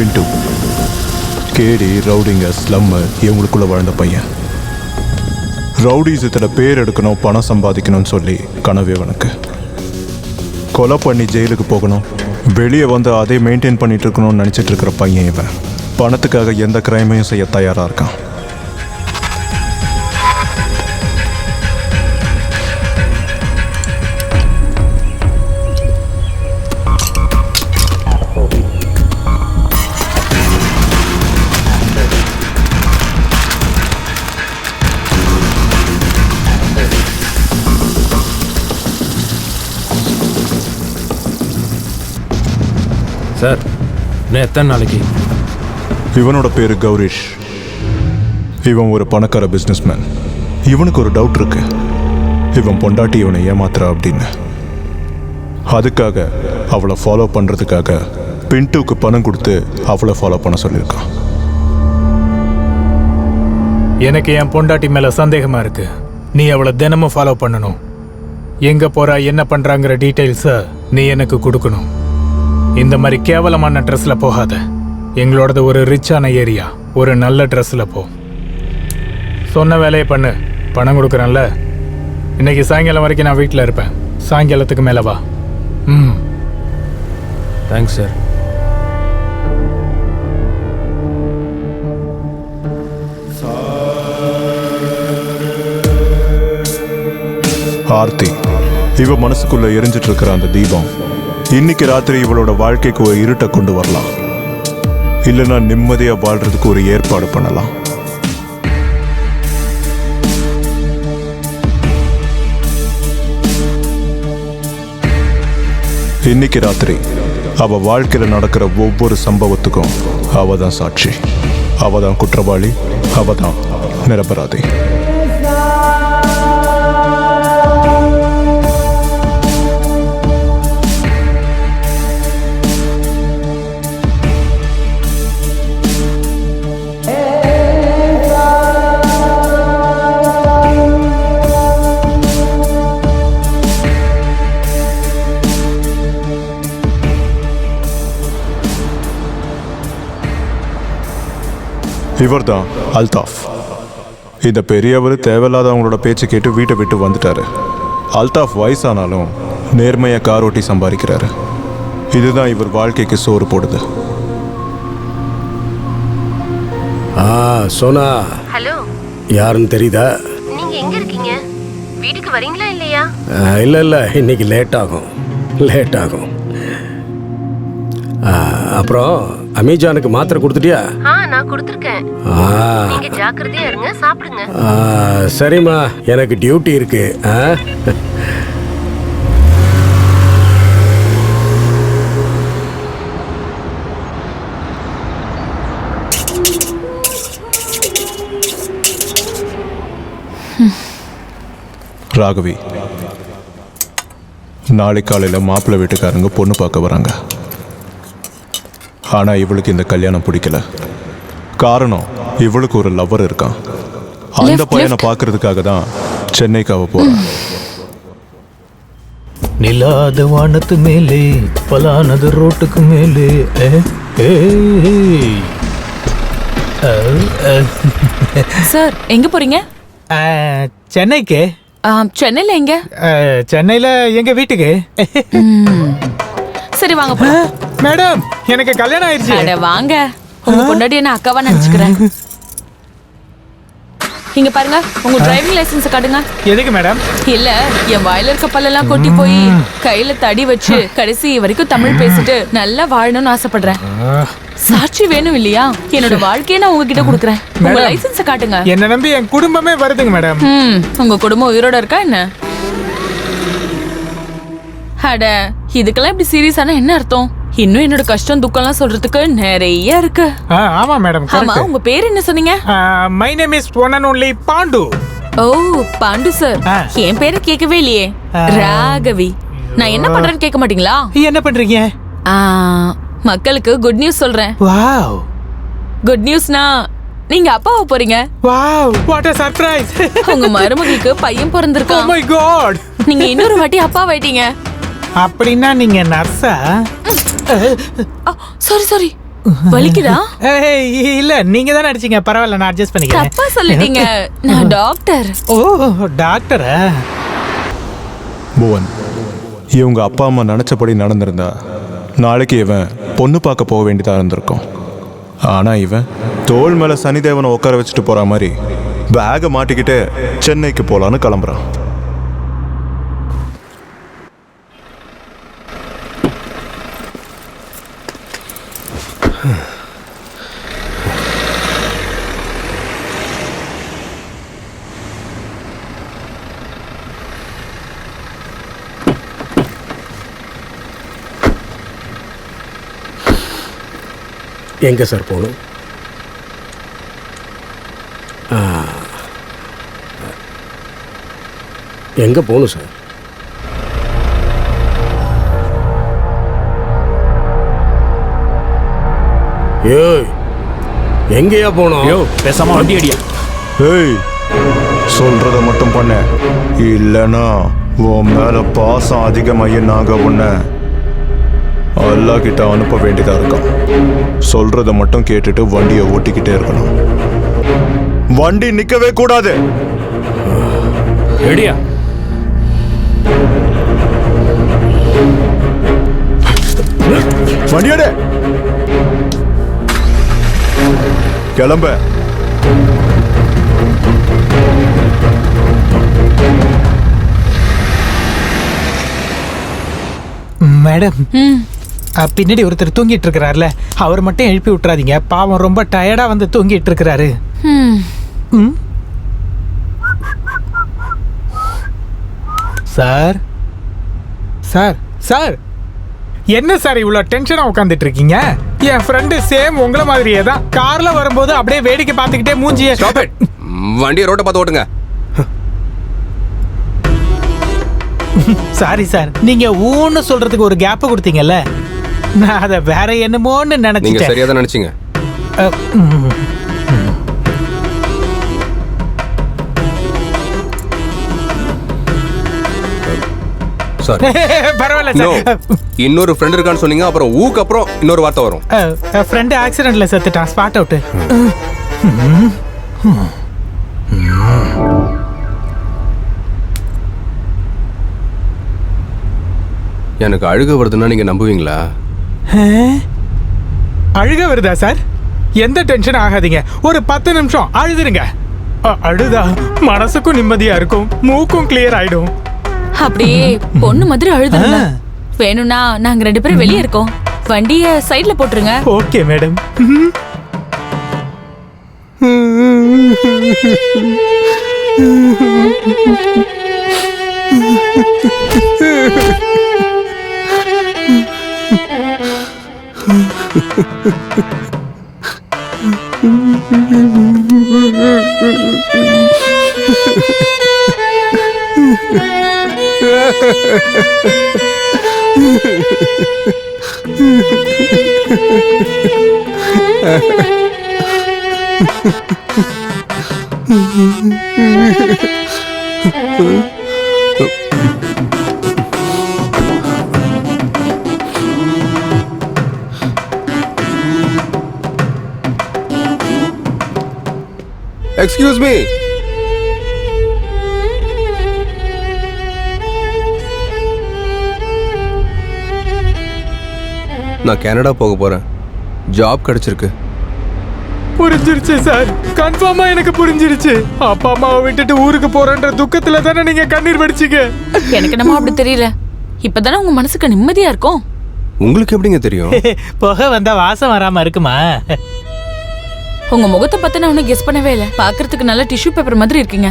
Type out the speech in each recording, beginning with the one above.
பின்ட்டு கேடி ரவுடிங்க ஸ்லம்மு இவங்களுக்குள்ள வாழ்ந்த பையன். ரவுடிசத்தோட பேர் எடுக்கணும், பணம் சம்பாதிக்கணும்னு சொல்லி கனவு இவனுக்கு. கொலை பண்ணி ஜெயிலுக்கு போகணும், வெளியே வந்து அதை மெயின்டைன் பண்ணிட்டு இருக்கணும்னு நினச்சிட்டு இருக்கிற பையன் இவன். பணத்துக்காக எந்த கிரைமையும் செய்ய தயாராக இருக்கான். சார், இன்னும் எத்தனை நாளைக்கு? இவனோட பேரு கௌரிஷ். இவன் ஒரு பணக்கார பிஸ்னஸ்மேன். இவனுக்கு ஒரு டவுட் இருக்கு, இவன் பொண்டாட்டி இவனை ஏமாத்துறா அப்படின்னு. அதுக்காக அவளை ஃபாலோ பண்ணுறதுக்காக பின்ட்டுக்கு பணம் கொடுத்து அவளை ஃபாலோ பண்ண சொல்லியிருக்கான். எனக்கு என் பொண்டாட்டி மேலே சந்தேகமாக இருக்கு. நீ அவளை தினமும் ஃபாலோ பண்ணணும். எங்கே போகிறா, என்ன பண்ணுறாங்கிற டீட்டெயில்ஸை நீ எனக்கு கொடுக்கணும். இந்த மாதிரி கேவலமான ட்ரெஸ்ஸில் போகாத. எங்களோடது ஒரு ரிச்சான ஏரியா. ஒரு நல்ல ட்ரெஸ்ஸில் போ. சொன்ன வேலையை பண்ணு. பணம் கொடுக்குறேன்ல. இன்னைக்கு சாயங்காலம் வரைக்கும் நான் வீட்டில் இருப்பேன். சாயங்காலத்துக்கு மேலே வா. Thanks sir. ஆர்த்தி, இவ மனசுக்குள்ள எரிஞ்சிட்டு இருக்கிற அந்த தீபம் இன்னைக்கு ராத்திரி இவளோட வாழ்க்கைக்கு ஒரு இருட்டை கொண்டு வரலாம். இல்லைன்னா நிம்மதியா வாழ்றதுக்கு ஒரு ஏற்பாடு பண்ணலாம். இன்னைக்கு ராத்திரி அவ வாழ்க்கையில நடக்கிற ஒவ்வொரு சம்பவத்துக்கும் அவ தான் சாட்சி, அவ தான் குற்றவாளி, அவ தான் நிரபராதி. இவர் தான் அல்தாஃப். இந்த பெரியவர் தேவையில்லாதவங்களோட பேச்சு கேட்டு வீட்டை விட்டு வந்துட்டாரு. அல்தாஃப் வயசானாலும் நேர்மையாக கார் ஓட்டி சம்பாதிக்கிறாரு. இதுதான் இவர் வாழ்க்கைக்கு சோறு போடுது. சோனா, ஹலோ. யாருன்னு தெரியுதா? நீங்க எங்க இருக்கீங்க? வீட்டுக்கு வரீங்களா இல்லையா? இல்லை இன்னைக்கு லேட் ஆகும். அப்புறம் அமேசானுக்கு மாத்திரை கொடுத்துட்டியா? நான் கொடுத்துருக்கேன். நீங்க ஜாக்கிரதையா இருங்க, சாப்பிடுங்க. சரிம்மா, எனக்கு டியூட்டி இருக்கு. ராகவி, நாளை காலையில் மாப்பிள்ளை வீட்டுக்காரங்க பொண்ணு பார்க்க வராங்க. ஆனால் இவளுக்கு இந்த கல்யாணம் பிடிக்கல. காரணம், இவளுக்கு ஒரு லவ்வர் இருக்கான். அந்த பையனை பார்க்கறதுக்காக தான் சென்னைக்கு அவ போறான். நிலாத வானத்து மேலே பலானது ரோட்டுக்கு மேலே. சார், எங்க போறீங்க? சென்னைக்கு. சென்னையில எங்க? சென்னையில எங்க வீட்டுக்கு. சரி வாங்க போலாம். மேடம், எனக்கு கல்யாணம் ஆயிடுச்சு. அட வாங்க, உங்க பொண்டாட்டி என்ன அக்காவா நினைச்சுக்கிறேன். இங்க பாருங்க, உங்க டிரைவிங் லைசன்ஸ் காட்டுங்க. எதுக்கு மேடம்? இல்ல, என் வாயில இருக்க பல்லெல்லாம் கொட்டி போய் கையில தடி வச்சு கடைசி வரைக்கும் தமிழ் பேசிட்டு நல்லா வாழணும்னு ஆசைப்படுறேன். சாட்சி வேணும் இல்லையா? என்னோட வாழ்க்கையை நான் உங்ககிட்ட கொடுக்குறேன். உங்க லைசன்ஸ காட்டுங்க. என்ன நம்பி என் குடும்பமே வருதுங்க மேடம். உங்க குடும்பம் உயிரோட இருக்கா என்ன? அட, இதுக்கெல்லாம் இப்படி சீரியஸான என்ன அர்த்தம்? இன்னும் என்னோட கஷ்டம் துக்கம்லாம் சொல்றதுக்கு நிறைய இருக்கு. ஆமா மேடம். ஆமா, உங்க பேர் என்ன சொன்னீங்க? My name is one and only Pandu. Oh, Pandu sir. என் பேரை கேட்கவே இல்லையே. ராகவி. நான் என்ன பண்றேன்னு கேட்க மாட்டீங்களா? என்ன பண்றீங்க? மக்களுக்கு குட் நியூஸ் சொல்றேன். வாவ். குட் நியூஸ்னா நீங்க அப்பாவா போறீங்க. Wow, what a surprise. உங்க மருமகளுக்கு பையன் பிறந்திருக்கான். Oh my god. நீங்க இன்னொரு வாட்டி அப்பாவாயிட்டீங்க. அப்படின்னா நீங்க நர்ஸா? சாரி. வலிக்குதா? இல்ல நீங்க தானே அடிச்சீங்க, பரவாயில்ல நான் அட்ஜஸ்ட் பண்ணிக்கிறேன். தப்பா சொல்லிட்டீங்க, நான் டாக்டர். ஓ டாக்டரா? புவன், இவங்க அப்பா அம்மா நினச்சபடி நடந்திருந்தா நாளைக்கு இவன் பொண்ணு பார்க்க போக வேண்டியதாக இருந்திருக்கும். ஆனால் இவன் தோள் மேலே சனிதேவனை உட்கார வச்சுட்டு போகிற மாதிரி பேகை மாட்டிக்கிட்டு சென்னைக்கு போகலான்னு கிளம்புறான். எங்கே சார் போகணும்? எங்கே போகணும் சார்? ஏய், எங்கேயா போனோம்? பேசாம வண்டி அடியா. ஏய், சொல்றத மட்டும் பண்ண, இல்லைன்னா உன் மேல பாசம் அதிகமாகி நாங்க உன்னை அல்லா கிட்ட அனுப்ப வேண்டியதா இருக்கும். சொல்றத மட்டும் கேட்டுட்டு வண்டியை ஓட்டிக்கிட்டே இருக்கணும். வண்டி நிக்கவே கூடாது. ரெடியா? வண்டியோட கிளம்ப. மேடம், பின்னாடி ஒருத்தர் தூங்கிட்டு இருக்கிறாருல, அவர் மட்டும் எழுப்பி விட்டுறாதீங்க. பாவம் ரொம்ப டயர்டா வந்து தூங்கிட்டு இருக்கிறாரு. சார் சார் சார், என்ன சார் இவ்வளோ டென்ஷனா உட்காந்துட்டு இருக்கீங்க? என் ஃப்ரெண்டு சேம் உங்களை மாதிரியே தான் கார்ல வரும்போது அப்படியே வேடிக்கை பார்த்துக்கிட்டே மூஞ்சிய. வண்டியை ரோட்டை பார்த்து ஓட்டுங்க. சாரி சார், நீங்க ஊன்னு சொல்றதுக்கு ஒரு கேப் கொடுத்தீங்கல்ல, நான் அதை வேற என்னமோன்னு நீங்க நினைச்சேன். சரியா தான் நினைச்சீங்க. சாரி. பரவாயில்ல நோ, சார். இன்னொரு ஃப்ரெண்ட் இருக்கான்னு சொன்னீங்க, அப்புறம் ஊக்கு அப்புறம் இன்னொரு வார்த்தை வரும். ஃப்ரெண்டு ஆக்சிடென்ட்ல செத்துட்டான், ஸ்பாட் அவுட். எனக்கு அழுக வருதுன்னா நீங்க நம்புவீங்களா? அழுக வருதா சார்? எந்த டென்ஷன் ஆகாதீங்க, ஒரு 10 நிமிஷம் அழுதுருங்க. அழுதா மனசுக்கும் நிம்மதியா இருக்கும், மூக்கும் கிளியர் ஆயிடும். அப்படியே பொண்ணு மாதிரி அழுதுங்க. வேணும்னா நாங்க 2 பேரும் வெளியே இருக்கோம், வண்டிய சைடுல போட்டுருங்க. Okay madam. Excuse me. நான் கனடா போக போறேன். ஜாப் கிடைச்சிருக்கு. புரிஞ்சிருச்சு சார், கன்ஃபார்மா எனக்கு புரிஞ்சிருச்சு. அப்பா அம்மாவை விட்டுட்டு ஊருக்கு போறேன்ற துக்கத்துல தானே நீங்க கண்ணீர் வடிச்சீங்க. எனக்கு என்னமோ அப்படி தெரியல, இப்பதானே உங்க மனசுக்கு நிம்மதியா இருக்கும். உங்களுக்கு எப்படிங்க தெரியும்? புகை வந்தா வாசம் வராம இருக்குமா? உங்க முகத்தை பத்தி நான் ஒன்னும் கெஸ் பண்ணவே இல்ல. பாக்குறதுக்கு நல்ல டிஷ்யூ பேப்பர் மாதிரி இருக்கீங்க.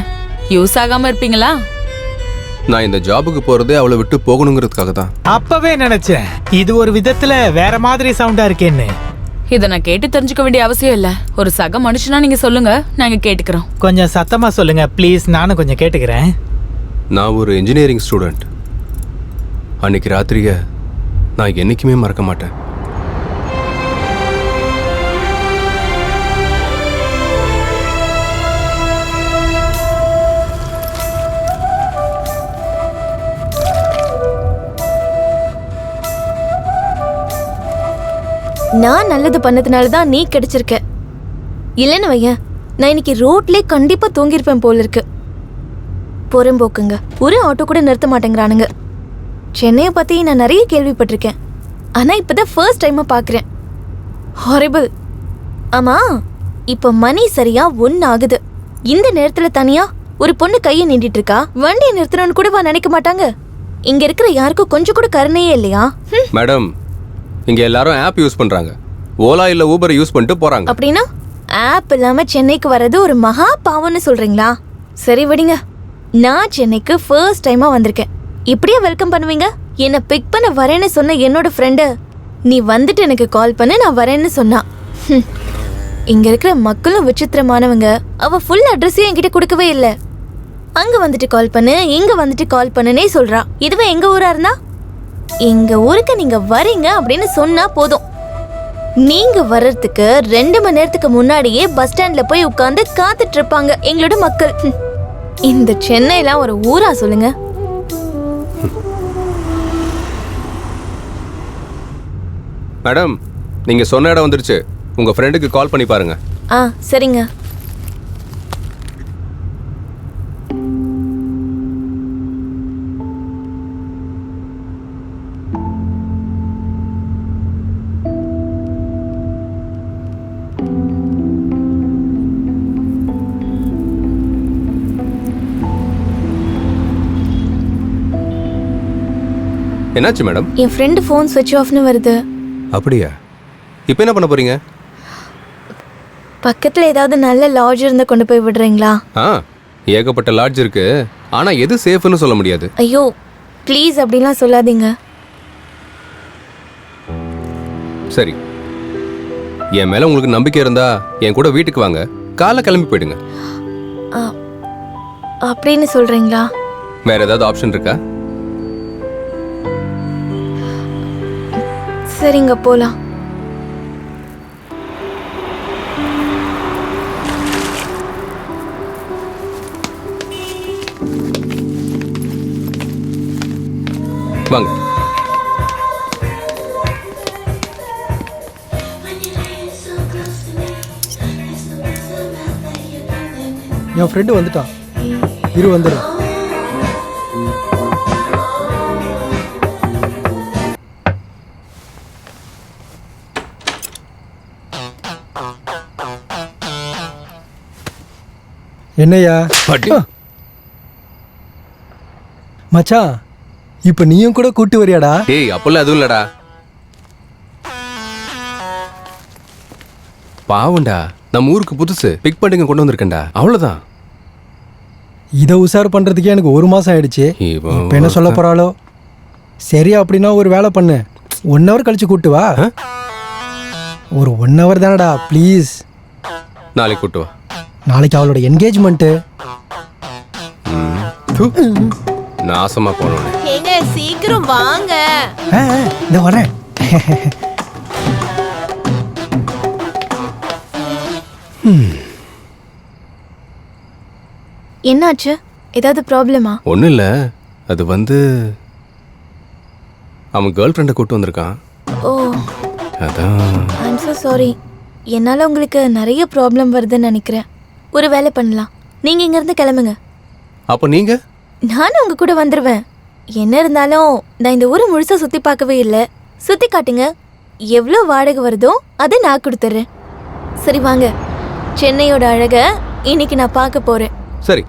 யூஸ் ஆகாம இருப்பீங்களா? நான் இந்த ஜாபுக்கு போறதே அவளை விட்டு போகணுங்கிறதுக்காக தான். அப்பவே நினைச்சேன் இது ஒரு விதத்துல வேற மாதிரி சவுண்டா இருக்கேன்னு. இத நான் கேட்டு தெரிஞ்சுக்க வேண்டிய அவசியம் இல்ல. ஒரு சக மனுஷனா நீங்க சொல்லுங்க, நாங்க கேட்டுக்கிறோம். கொஞ்சம் சத்தமா சொல்லுங்க ப்ளீஸ், நானும் கொஞ்சம் கேட்டுக்கிறேன். நான் ஒரு இன்ஜினியரிங் ஸ்டூடெண்ட். அன்னைக்கு ராத்திரிய நான் என்னைக்குமே மறக்க மாட்டேன். நான் நல்லது பண்ணதுனால தான் நீ கிடைச்சிருக்க. இல்லைன்னு வையன், நான் இன்னைக்கு ரோட்லேயே கண்டிப்பா தூங்கியிருப்பேன் போல இருக்கு. புறம்போக்குங்க, ஒரு ஆட்டோ கூட நிறுத்த மாட்டேங்கிறானுங்க. சென்னையை பத்தி நான் நிறைய கேள்விப்பட்டிருக்கேன், ஆனா இப்பதான் ஃபர்ஸ்ட் டைமா பாக்குறேன். ஹாரிபிள். ஆமா, இப்ப மணி சரியா 1 ஆகுது. இந்த நேரத்துல தனியா ஒரு பொண்ணு கையை நீட்டிட்டு இருக்கா. வண்டியை நிறுத்தணும்னு கூட நினைக்க மாட்டாங்க. இங்க இருக்கிற யாருக்கும் கொஞ்சம் கூட கருணையே இல்லையா? மேடம், இங்க எல்லாரும் ஆப் யூஸ் பண்றாங்க. ஓலா இல்ல ஊபர் யூஸ் பண்ணிட்டு போறாங்க. அப்படின்னா ஆப் இல்லாம சென்னைக்கு வர்றது ஒரு மகா பாவம்னு சொல்றீங்களா? சரி விடுங்க, நான் சென்னைக்கு ஃபர்ஸ்ட் டைமா வந்திருக்கேன். இப்படியே வெல்கம் பண்ணுவீங்க? என்னை பிக் பண்ண வரேன்னு சொன்ன என்னோட ஃப்ரெண்டு நீ வந்துட்டு எனக்கு கால் பண்ணு, நான் வரேன்னு சொன்னா. இங்க இருக்கிற மக்களும் விசித்திரமானவங்க. அவ ஃபுல் அட்ரஸையும் என்கிட்ட கொடுக்கவே இல்லை. அங்க வந்துட்டு கால் பண்ணு, இங்க வந்துட்டு கால் பண்ணுனே சொல்றா. இதுவே எங்க ஊரா இருந்தா, எங்க ஊருக்கு நீங்க வரீங்க அப்படின்னு சொன்னா போதும். நீங்க வர்றதுக்கு 2 மணி நேரத்துக்கு முன்னாடியே பஸ் ஸ்டாண்ட்ல போய் உட்கார்ந்து காத்துட்டு இருப்பாங்க எங்களோட மக்கள். இந்த சென்னைலாம் ஒரு ஊரா சொல்லுங்க? மேடம், நீங்க சொன்ன இடம் வந்துருச்சு. உங்க ஃப்ரெண்டுக்கு கால் பண்ணி பாருங்க. சரிங்க. என்னாச்சு மேடம்? என் ஃப்ரெண்டு ஃபோன் ஸ்விட்ச் ஆஃப்னு வருது. அப்படியா? இப்போ என்ன பண்ண போறீங்க? பக்கத்துல ஏதாவது நல்ல லாட்ஜ் இருந்தா கொண்டு போய் விடுறீங்களா? ஏகப்பட்ட லாட்ஜ் இருக்கு, ஆனா எது சேஃப்னு சொல்ல முடியாது. ஐயோ ப்ளீஸ் அப்படிலாம் சொல்லாதீங்க. சரி, என் மேல உங்களுக்கு நம்பிக்கை இருந்தா என் கூட வீட்டுக்கு வாங்க, காலை கிளம்பி போயிடுங்க. அப்படின்னு சொல்றீங்களா? வேற ஏதாவது ஆப்ஷன் இருக்கா? சரிங்க, போலாம். வாங்க. என் ஃப்ரெண்டு வந்துட்டான், இரு வந்துடும். என்னையா மச்சான், இப்ப நீயும் கூட கூட்டி வரியாடா? டேய், அப்பெல்லாம் எதுவும் இல்லடா. பாவண்டா, நம்ம ஊருக்கு புதுசு, பிக் பண்ணிங்க கொண்டு வந்திருக்கேன்டா, அவ்வளவுதான். இதை உஷார் பண்றதுக்கே எனக்கு 1 மாசம் ஆயிடுச்சு. இப்ப என்ன சொல்ல போறாளோ? சரி, அப்படின்னா ஒரு வேலை பண்ணு, 1 hour கழிச்சு கூட்டு வா. ஒரு 1 hour தானடா, ப்ளீஸ். நாளைக்கு கூட்டு வா. நாளைக்கு அவளோட என்கேஜ்மெண்ட்டு. நாசமா போனோம். ஏங்க சீக்கிரம் வாங்க. இந்த வரேன். என்னாச்சு? ஏதாவது ப்ராப்ளமா? ஒன்றும் இல்லை, அது அவன் கேர்ள் ஃப்ரெண்டை கூட்டு வந்திருக்கான். ஓ, அதான். I'm so sorry. என்னால் உங்களுக்கு நிறைய ப்ராப்ளம் வருதுன்னு நினைக்கிறேன். ஒரு வேலை பண்ணலாம், நீங்கள் இங்கேருந்து கிளம்புங்க. அப்போ நீங்க? நானும் உங்க கூட வந்துடுவேன். என்ன இருந்தாலும் நான் இந்த ஊரை முழுசா சுற்றி பார்க்கவே இல்லை. சுற்றி காட்டுங்க, எவ்வளோ வாடகை வருதோ அதை நான் கொடுத்துட்றேன். சரி வாங்க, சென்னையோட அழகை இன்னைக்கு நான் பார்க்க போகிறேன். சரி.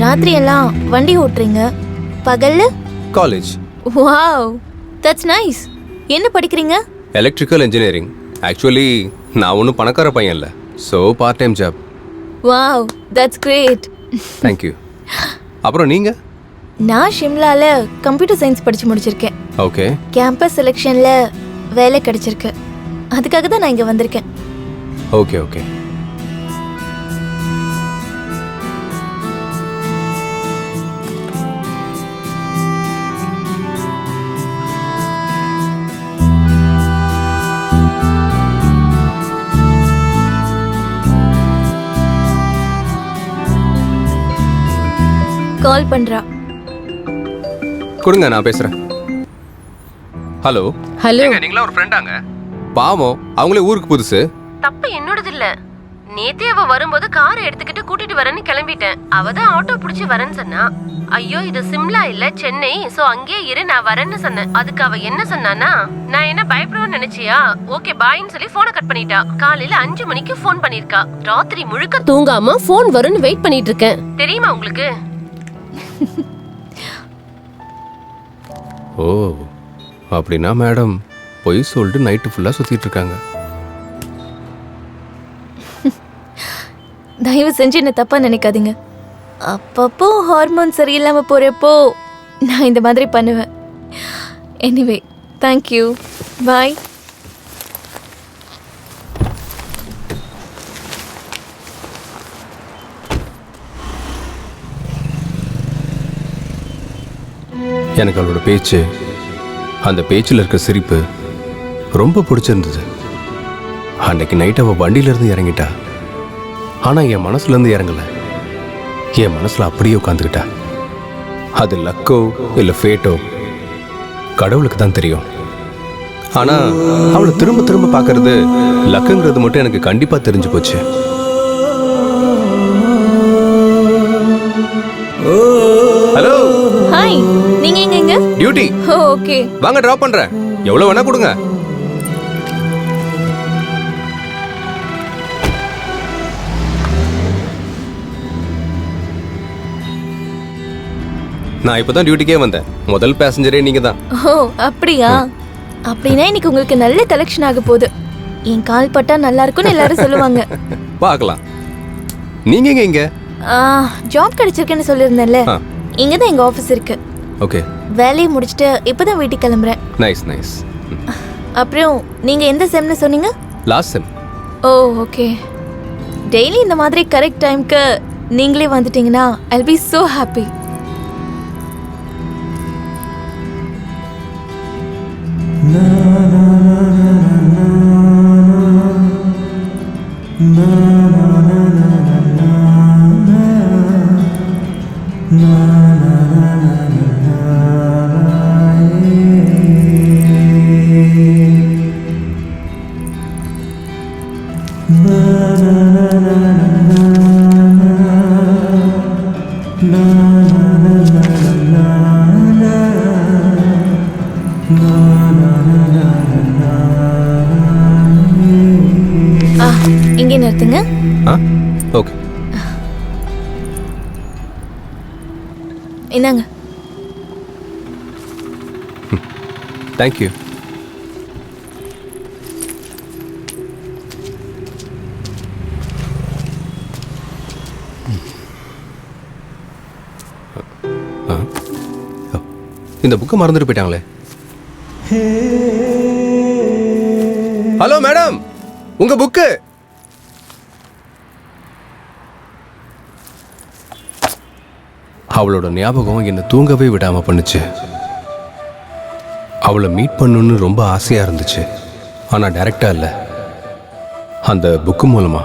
ராத்திரி எல்லாம் வண்டி ஓட்டுறீங்க, பகல்ல? காலேஜ். Wow, that's nice. என்ன படிக்கிறீங்க? Electrical engineering. ஆக்சுவலி நான் ஒன்றும் பணக்கார பையன் இல்லை, so part time job. Wow, that's great. Thank you. அப்புறம் நீங்கள்? நான் ஷிம்லால கம்ப்யூட்டர் சயின்ஸ் படிச்சு முடிச்சிருக்கேன். ஓகே. கேம்பஸ் செலெக்ஷன்ல வேலை கிடைச்சிருக்கு. அதுக்காக தான் நான் இங்க வந்திருக்கேன். Okay okay. கால் பண்றா. கொடுங்க, நான் பேசுறேன். ஹலோ. ஹலோ. நீங்களா ஒரு ஃப்ரெண்டாங்க? பாவம், அவங்களே ஊருக்கு புதுசு. தப்பு என்னோடது இல்ல. நேத்தே அவ வரும்போது காரை எடுத்துக்கிட்டு கூட்டிட்டு வரேன்னு கிளம்பிட்டேன். அவ தான் ஆட்டோ புடிச்சு வரேன்னு சொன்னா. ஐயோ, இது சிம்லா இல்ல சென்னை, சோ அங்கேயே இரு, நான் வரேன்னு சொன்னேன். அதுக்கு அவ என்ன சொன்னானா, நான் என்ன பயப்படுவேன்னு நினைச்சியா, ஓகே பாய்ன்னு சொல்லி போனை கட் பண்ணிட்டா. காலையில 5 மணிக்கு போன் பண்ணிருக்கா. ராத்திரி முழுக்க தூங்காம போன் வரும்னு வெயிட் பண்ணிட்டு இருக்கேன். தெரியுமா உங்களுக்கு? ஓ, அப்படின்னா மேடம் பொய் சொல்லிட்டு நைட்டு ஃபுல்லாக சுற்றிட்டு இருக்காங்க. தயவு செஞ்சு என்ன தப்பா நினைக்காதீங்க. அப்பப்போ ஹார்மோன் சரியில்லாம போறப்போ நான் இந்த மாதிரி பண்ணுவேன். எனிவே, தேங்க்யூ, பாய். எனக்கு அவளோட பேச்சு, அந்த பேச்சில் இருக்க சிரிப்பு ரொம்ப பிடிச்சிருந்தது. அன்னைக்கு நைட் அவள் வண்டியிலேருந்து இறங்கிட்டா. ஆனால் என் மனசுலேருந்து இறங்கலை. என் மனசில் அப்படியே உட்காந்துக்கிட்டா. அது லக்கோ இல்லை ஃபேட்டோ, கடவுளுக்கு தான் தெரியும். ஆனால் அவளை திரும்ப திரும்ப பார்க்கறது லக்குங்கிறது மட்டும் எனக்கு கண்டிப்பாக தெரிஞ்சு போச்சு. ஹலோ. ஹாய், நீங்க எங்க? டியூட்டி. ஓகே, வாங்க, டிராப் பண்றேன். எவ்வளவு வேணா கொடுங்க. நான் இப்பதான் டியூட்டிக்கே வந்தேன். முதல் பேசஞ்சரே நீங்க தான். ஓ அப்படியா? அப்படின்னா இன்னைக்கு உங்களுக்கு நல்ல கலெக்ஷன் ஆக போகுது. என் கால் பட்டா நல்லா இருக்கும்னு எல்லாரும் சொல்லுவாங்க. பார்க்கலாம். நீங்க எங்க? இங்க ஜாப் கிடைச்சிருக்குன்னு சொல்லியிருந்தேன்ல, இங்க தான் எங்க ஆஃபீஸ் இருக்கு. ஓகே. வேலையை முடிச்சிட்டு இப்பதான் வீட்டுக்கு கிளம்புறேன். Nice nice. அப்புறம் நீங்க எந்த செம்னு சொன்னீங்க? Last sem. Oh okay. Daily இந்த மாதிரி கரெக்ட் டைம்க்கு நீங்களே வந்துட்டீங்கன்னா I'll be so happy. இங்கே நிறுத்துங்க. ஓகே. என்னங்க? தேங்க்யூ. இந்த புக்கை மறந்துட்டு போயிட்டாங்களே. ஹலோ மேடம், உங்க புக்கு. அவளோட ஞாபகம் என்னை தூங்கவே விடாம பண்ணுச்சு. அவளை மீட் பண்ணணும்னு ரொம்ப ஆசையா இருந்துச்சு. ஆனா டைரக்டா இல்லை, அந்த புக்கு மூலமா.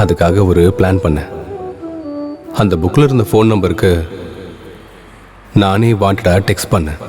அதுக்காக ஒரு பிளான் பண்ணேன். அந்த புக்கில் இருந்த ஃபோன் நம்பருக்கு நானே வாண்டடா டெக்ஸ்ட் பண்ணேன்.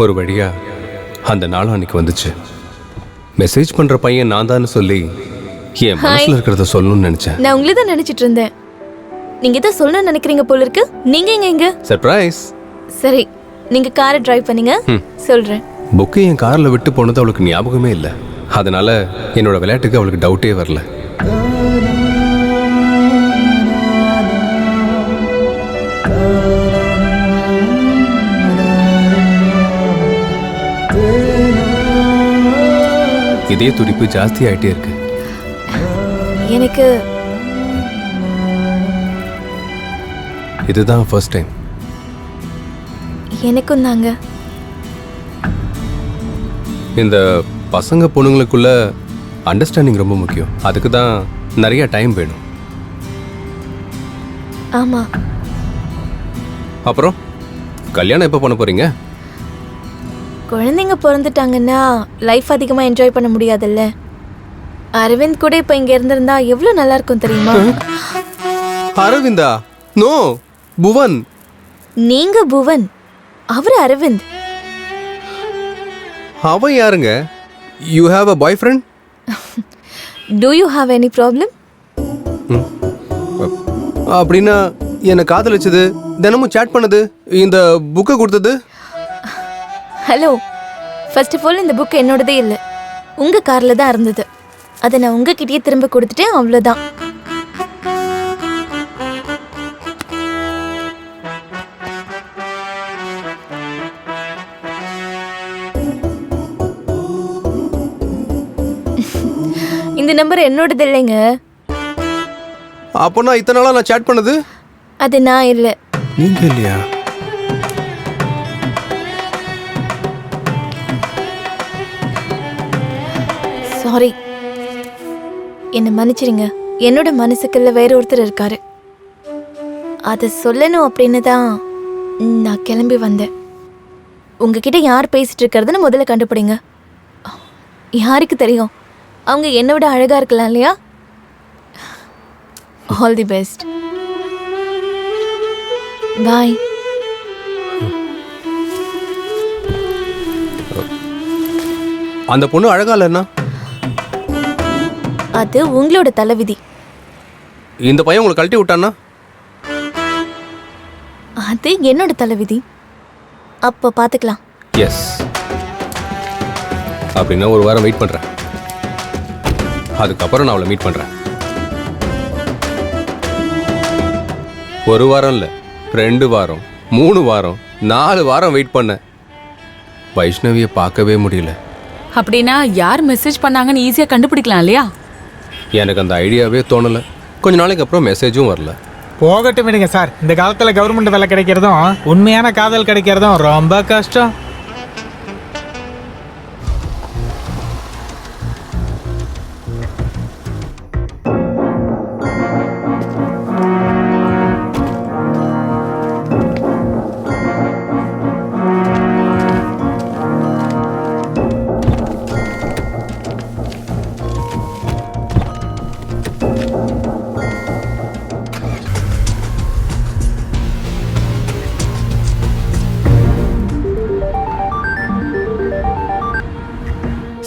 ஒரு வழியா அந்த நாளும் அன்னைக்கு வந்துச்சு. மெசேஜ் பண்ற பையன் நான் தான் சொல்லி என் மனசுல இருக்கிறத சொல்லணும்னு நினைச்சேன். நான் உங்களை தான் நினைச்சிட்டு இருந்தேன். நீங்க தான் சொல்லணும்னு நினைக்கிறீங்க போல இருக்கு. நீங்க எங்க? சர்ப்ரைஸ். சரி, நீங்க காரை டிரைவ் பண்ணுங்க, சொல்றேன். புக்கை என் கார்ல விட்டு போனது அவளுக்கு ஞாபகமே இல்லை. அதனால என்னோட விளையாட்டுக்கு அவளுக்கு டவுட்டே வரல. இதே துடிப்பு ஜாஸ்தி ஆயிட்டே இருக்கு. எனக்கு இதுதான் ஃபர்ஸ்ட் டைம். எனக்கும் தாங்க. இந்த பசங்க பொண்ணுங்களுக்குள்ள அண்டர்ஸ்டாண்டிங் ரொம்ப முக்கியம். அதுக்கு தான் நிறைய டைம் வேணும். ஆமா. அப்புறம் கல்யாணம் எப்போ பண்ண போறீங்க? குழந்தைங்க பிறந்துட்டாங்கன்னா லைஃப் அதிகமா என்ஜாய் பண்ண முடியாதுல்ல. அரவிந்த் கூட இப்ப இங்க இருந்திருந்தா எவ்வளவு நல்லா இருக்கும் தெரியுமா? அரவிந்தா? நோ, புவன். நீங்க புவன், அவரு அரவிந்த். அவன் யாருங்க? You have a bye friend? Do you have any problem? அப்படின்னா என்னை காதலிச்சது, தினமும் சேட் பண்ணது, இந்த புக்கை கொடுத்தது? ஹலோ, ஃபர்ஸ்ட் ஆஃப் ஆல் இந்த புக் என்னோடதே இல்லை, உங்க கார்ல தான் இருந்தது. அதை நான் உங்ககிட்டயே திரும்ப கொடுத்துட்டேன், அவ்வளோதான். இந்த நம்பர் என்னோடது இல்லைங்க. அப்போ நான் இத்தனை நாளா நான் சேட் பண்ணது? அது நான் இல்லை. நீங்க இல்லையா? சாரி, என்னை மன்னிச்சிருங்க. என்னோட மனசுக்குள்ள வேற ஒருத்தர் இருக்காரு. அதை சொல்லணும் அப்படின்னு தான் நான் கிளம்பி வந்தேன். உங்ககிட்ட யார் பேசிட்டு இருக்கிறதுன்னு முதல்ல கண்டுபிடிங்க. யாருக்கு தெரியும், அவங்க என்னை விட அழகா இருக்கலாம் இல்லையா? All the best. பாய். அந்த பொண்ணு அழகா இல்லைன்னா? அது உங்களோட தலைவிதி. இந்த பையன் உங்களை கழட்டி விட்டான்னா? அது என்னோட தலைவிதி. அப்போ பார்த்துக்கலாம். எஸ். அப்படின்னா ஒரு வாரம் வெயிட் பண்றேன். அதுக்கப்புறம் நான் அவளை மீட் பண்றேன். ஒரு வாரம் இல்லை, 2 வாரம், 3 வாரம், 4 வாரம் வெயிட் பண்ணேன். வைஷ்ணவியை பார்க்கவே முடியல. அப்படின்னா யார் மெசேஜ் பண்ணாங்கன்னு ஈஸியா கண்டுபிடிக்கலாம் இல்லையா? எனக்கு அந்த ஐடியாவே தோணலை. கொஞ்ச நாளைக்கு அப்புறம் மெசேஜும் வரல. போகட்டும் விடுங்க சார். இந்த காலத்தில் கவர்மெண்ட் வேலை கிடைக்கிறதும் உண்மையான காதல் கிடைக்கிறதும் ரொம்ப கஷ்டம்.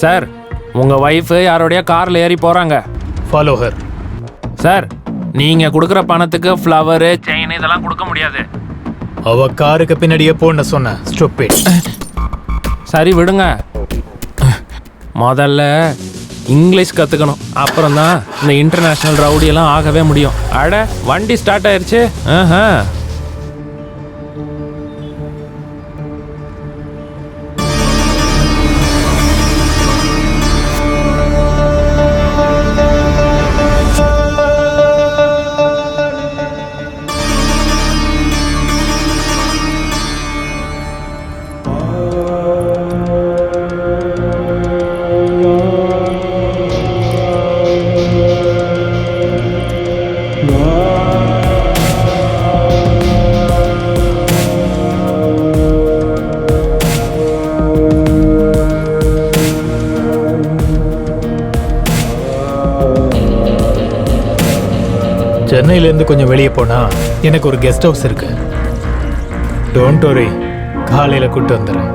சார், உங்க ஒய்ஃபு யாரோடைய கார்ல ஏறி போறாங்க. Follow her. சார், நீங்க கொடுக்குற பணத்துக்கு ஃப்ளவரு, செயின் இதெல்லாம் கொடுக்க முடியாது. அவ காருக்கு பின்னாடியே போன சொன்ன ஸ்டூபிட். சரி விடுங்க. முதல்ல இங்கிலீஷ் கற்றுக்கணும், அப்புறம் தான் இந்த இன்டர்நேஷ்னல் ரவுடியெல்லாம் ஆகவே முடியும். அட, வண்டி ஸ்டார்ட் ஆயிடுச்சு. ஆஹா. சென்னையிலேருந்து கொஞ்சம் வெளியே போனால் எனக்கு ஒரு கெஸ்ட் ஹவுஸ் இருக்கு. டோன்ட் வரி, காலையில கூட்டு வந்துடுறேன்.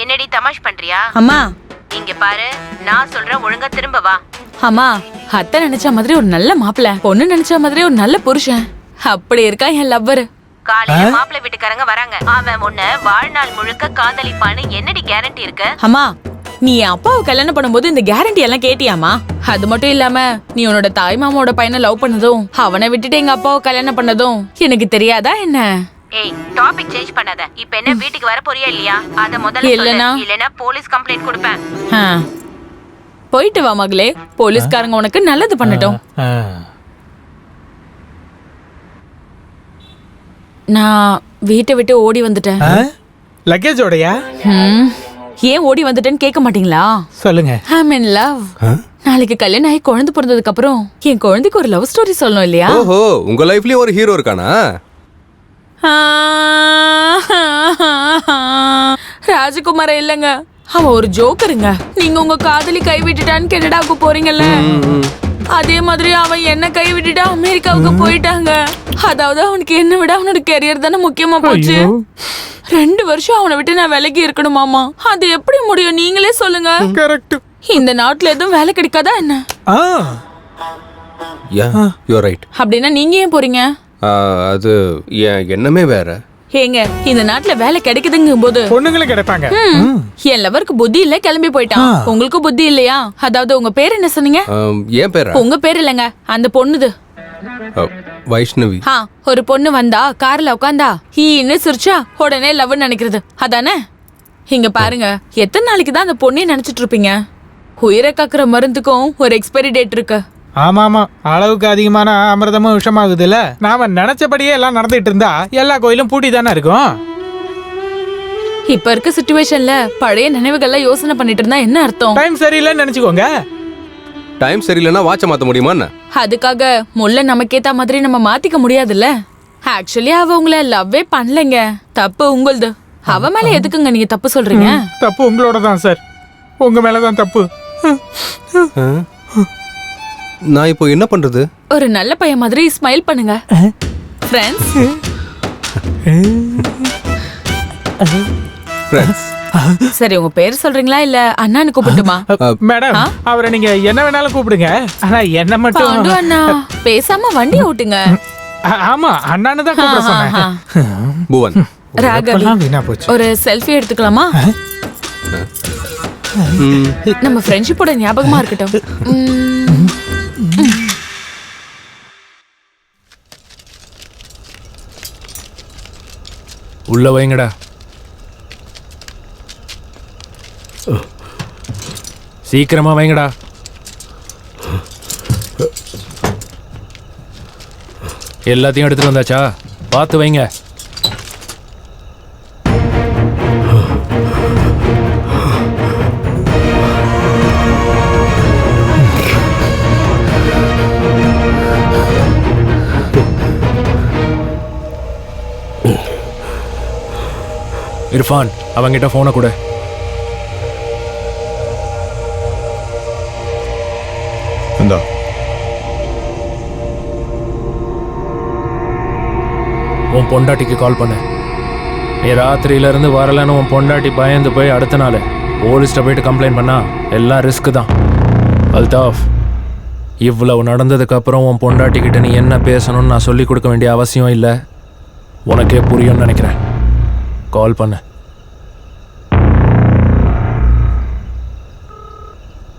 என்னடி தமாஷ் பண்றியா? அம்மா இங்க பாரு, நான் சொல்றேன், ஒழுங்கா திரும்ப வா. அம்மா, அத்தை நினைச்ச மாதிரி ஒரு நல்ல மாப்பிள்ள, பொண்ணு நினைச்ச மாதிரி ஒரு நல்ல புருஷன், அப்படி இருக்கா என் லவ்வர். காலையில மாப்பிள்ளை வீட்டுக்காரங்க வராங்க. அவன் உன்னை வாழ்நாள் முழுக்க காதலிப்பான்னு என்னடி கேரண்டி இருக்கு? அம்மா, நீ என் அப்பாவை கல்யாணம் பண்ணும்போது இந்த கேரண்டி எல்லாம் கேட்டியாமா? அது மட்டும் இல்லாம நீ உன்னோட தாய் மாமாவோட பையனை லவ் பண்ணதும் அவனை விட்டுட்டு எங்க அப்பாவை கல்யாணம் பண்ணதும் எனக்கு தெரியாதா என்ன? ஏய், டாபிக் சேஞ்ச் பண்ணாத. இப்ப என்ன வீட்டுக்கு வர போறியா இல்லையா? அத முதல்ல சொல்லு. இல்லனா போலீஸ் கம்ப்ளைன்ட் கொடுப்பேன். போயிட்டு வா மகளே, போலீஸ்காரங்க உனக்கு நல்லது பண்ணட்டும். நான் வீட்டை விட்டு ஓடி வந்துட்டேன். லக்கேஜோடயா? ஏன் ஓடி வந்துட்டேன்னு கேட்க மாட்டீங்களா? சொல்லுங்க. I'm in love. நாளைக்கு கல்யாணம் ஆகி குழந்தை பிறந்ததுக்கு அப்புறம் என் குழந்தைக்கு ஒரு லவ் ஸ்டோரி சொல்லணும் இல்லையா? ஓஹோ, உங்க லைஃப்லயே ஒரு ஹீரோ இருக்கானா? ராஜகுமார இல்லங்க, அவன் ஒரு ஜோக்கருங்க. நீங்க உங்க காதலி கை விட்டுட்டான்னு கனடாவுக்கு போறீங்கல்ல, அதே மாதிரி அவன் என்ன கை விட்டுட்டு அமெரிக்காவுக்கு போயிட்டாங்க. அதாவது அவனுக்கு என்ன விட அவனோட கெரியர் தானே முக்கியமா போச்சு. 2 வருஷம் அவனை விட்டு நான் விலகி இருக்கணுமாமா? அது எப்படி முடியும் நீங்களே சொல்லுங்க. கரெக்ட். இந்த நாட்டுல எதுவும் வேலை கிடைக்காதா என்ன? You are right. அப்படின்னா நீங்க ஏன் போறீங்க? அது என் எண்ணமே வேற. ஏங்க, இந்த நாட்டுல வேலை கிடைக்குதுங்கும் போது பொண்ணுங்களும் கிடைப்பாங்க. என் லவருக்கு புத்தி இல்ல, கிளம்பி போயிட்டான். உங்களுக்கு புத்தி இல்லையா? அதாவது உங்க பேர் என்ன சொன்னீங்க? ஏன் பேரா? உங்க பேர் இல்லங்க, அந்த பொண்ணுது. வைஷ்ணவி. ஒரு பொண்ணு வந்தா கார்ல உட்காந்தா ஈன்னு சிரிச்சா உடனே லவ் நினைக்கிறது அதானே? இங்க பாருங்க, எத்தனை நாளைக்கு தான் அந்த பொண்ணே நினைச்சிட்டு இருப்பீங்க? உயிரை காக்குற மருந்துக்கும் ஒரு எக்ஸ்பைரி டேட் இருக்கு. ஆமா ஆமா, அளவுக்கு அதிகமான அமிர்தமும் விஷமாகுது இல்ல. நாம நினைச்சபடியே எல்லாம் நடந்துட்டு இருந்தா எல்லா கோயிலும் பூட்டி தானே இருக்கும். இப்ப இருக்க சிச்சுவேஷன்ல பழைய நினைவுகள்லாம் யோசனை பண்ணிட்டு இருந்தா என்ன அர்த்தம்? டைம் சரியில்லைன்னு நினைச்சுக்கோங்க. டைம் சரியில்லைன்னா வாட்ச மாத்த முடியுமா? அதுக்காக முள்ள நமக்கேத்த மாதிரி நம்ம மாத்திக்க முடியாதுல்ல. ஆக்சுவலி அவ உங்களை லவ்வே பண்ணலைங்க, தப்பு உங்களுது. அவ மேல எதுக்குங்க நீங்க தப்பு சொல்றீங்க? தப்பு உங்களோட தான் சார், உங்க மேலதான் தப்பு. நான் இப்போ என்ன பண்றது? ஒரு நல்ல பையன் மாதிரி ஸ்மைல் பண்ணுங்க. ஃப்ரெண்ட்ஸ். சரி, உங்க பேர் சொல்றீங்களா இல்ல அண்ணான்னு கூப்பிட்டுமா? மேடம், அவரை நீங்க என்ன வேணாலும் கூப்பிடுங்க, ஆனா என்ன மட்டும் அண்ணா பேசாம வண்டி ஓட்டுங்க. ஆமா, அண்ணான்னு தான் கூப்பிட சொன்னேன். புவன். ராகவி, ஒரு செல்ஃபி எடுத்துக்கலாமா? நம்ம ஃப்ரெண்ட்ஷிப்போட ஞாபகமா இருக்கட்டும். உள்ள வைங்கடா. சீக்கிரமா வைங்கடா. எல்லாத்தையும் எடுத்துட்டு வந்தாச்சா? பார்த்து வைங்க. இர்ஃபான், அவங்கிட்ட போனை கொடு. இந்தா. உன் பொண்டாட்டிக்கு கால் பண்ணு. நீ ராத்திரியில இருந்து வரலன்னு உன் பொண்டாட்டி பயந்து போய் அடுத்த நாள் போலீஸ்ட போயிட்டு கம்ப்ளைண்ட் பண்ணா எல்லாம் ரிஸ்க் தான். அல்தாஃப், இவ்வளவு நடந்ததுக்கு அப்புறம் உன் பொண்டாட்டிக்கிட்ட நீ என்ன பேசணும்னு நான் சொல்லி கொடுக்க வேண்டிய அவசியம் இல்லை. உனக்கே புரியும்னு நினைக்கிறேன். கால் பண்ணு.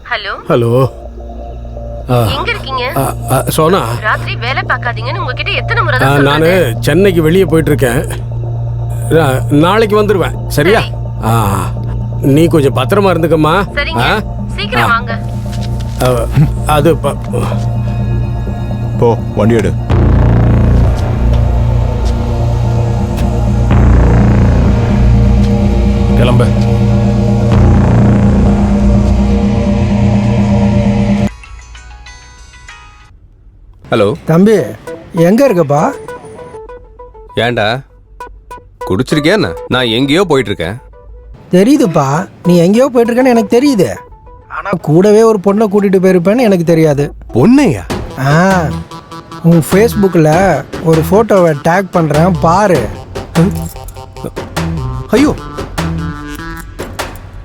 ஹலோ ஹலோ, எங்க இருக்கீங்க? சோனா, ராத்திரி வேலை பார்க்காதீங்கன்னு உங்ககிட்ட எத்தனை முறை தான் நான் சொல்றது? சென்னைக்கு வெளியே போயிட்டு இருக்கேன். நாளைக்கு வந்துடுவேன், சரியா? நீ கொஞ்சம் பத்திரமா இருந்துக்கம்மா. சரிங்க, சீக்கிரம் வாங்க. அது போ வண்டி எடு. கிளம்பு. ஹலோ தம்பி எங்க இருக்கப்பா? ஏன்டா குடிச்சிருக்கியா என்ன? நான் எங்கேயோ போயிட்டு இருக்கேன். தெரியுதுப்பா, நீ எங்கேயோ போயிட்டு இருக்கேன்னு எனக்கு தெரியுது. ஆனா கூடவே ஒரு பொண்ணை கூட்டிட்டு போயிருப்பேன்னு எனக்கு தெரியாது. பொண்ணையா? ஆ, உன் ஃபேஸ்புக்கில் ஒரு ஃபோட்டோவை டேக் பண்ணுறேன் பாரு. ஐயோ,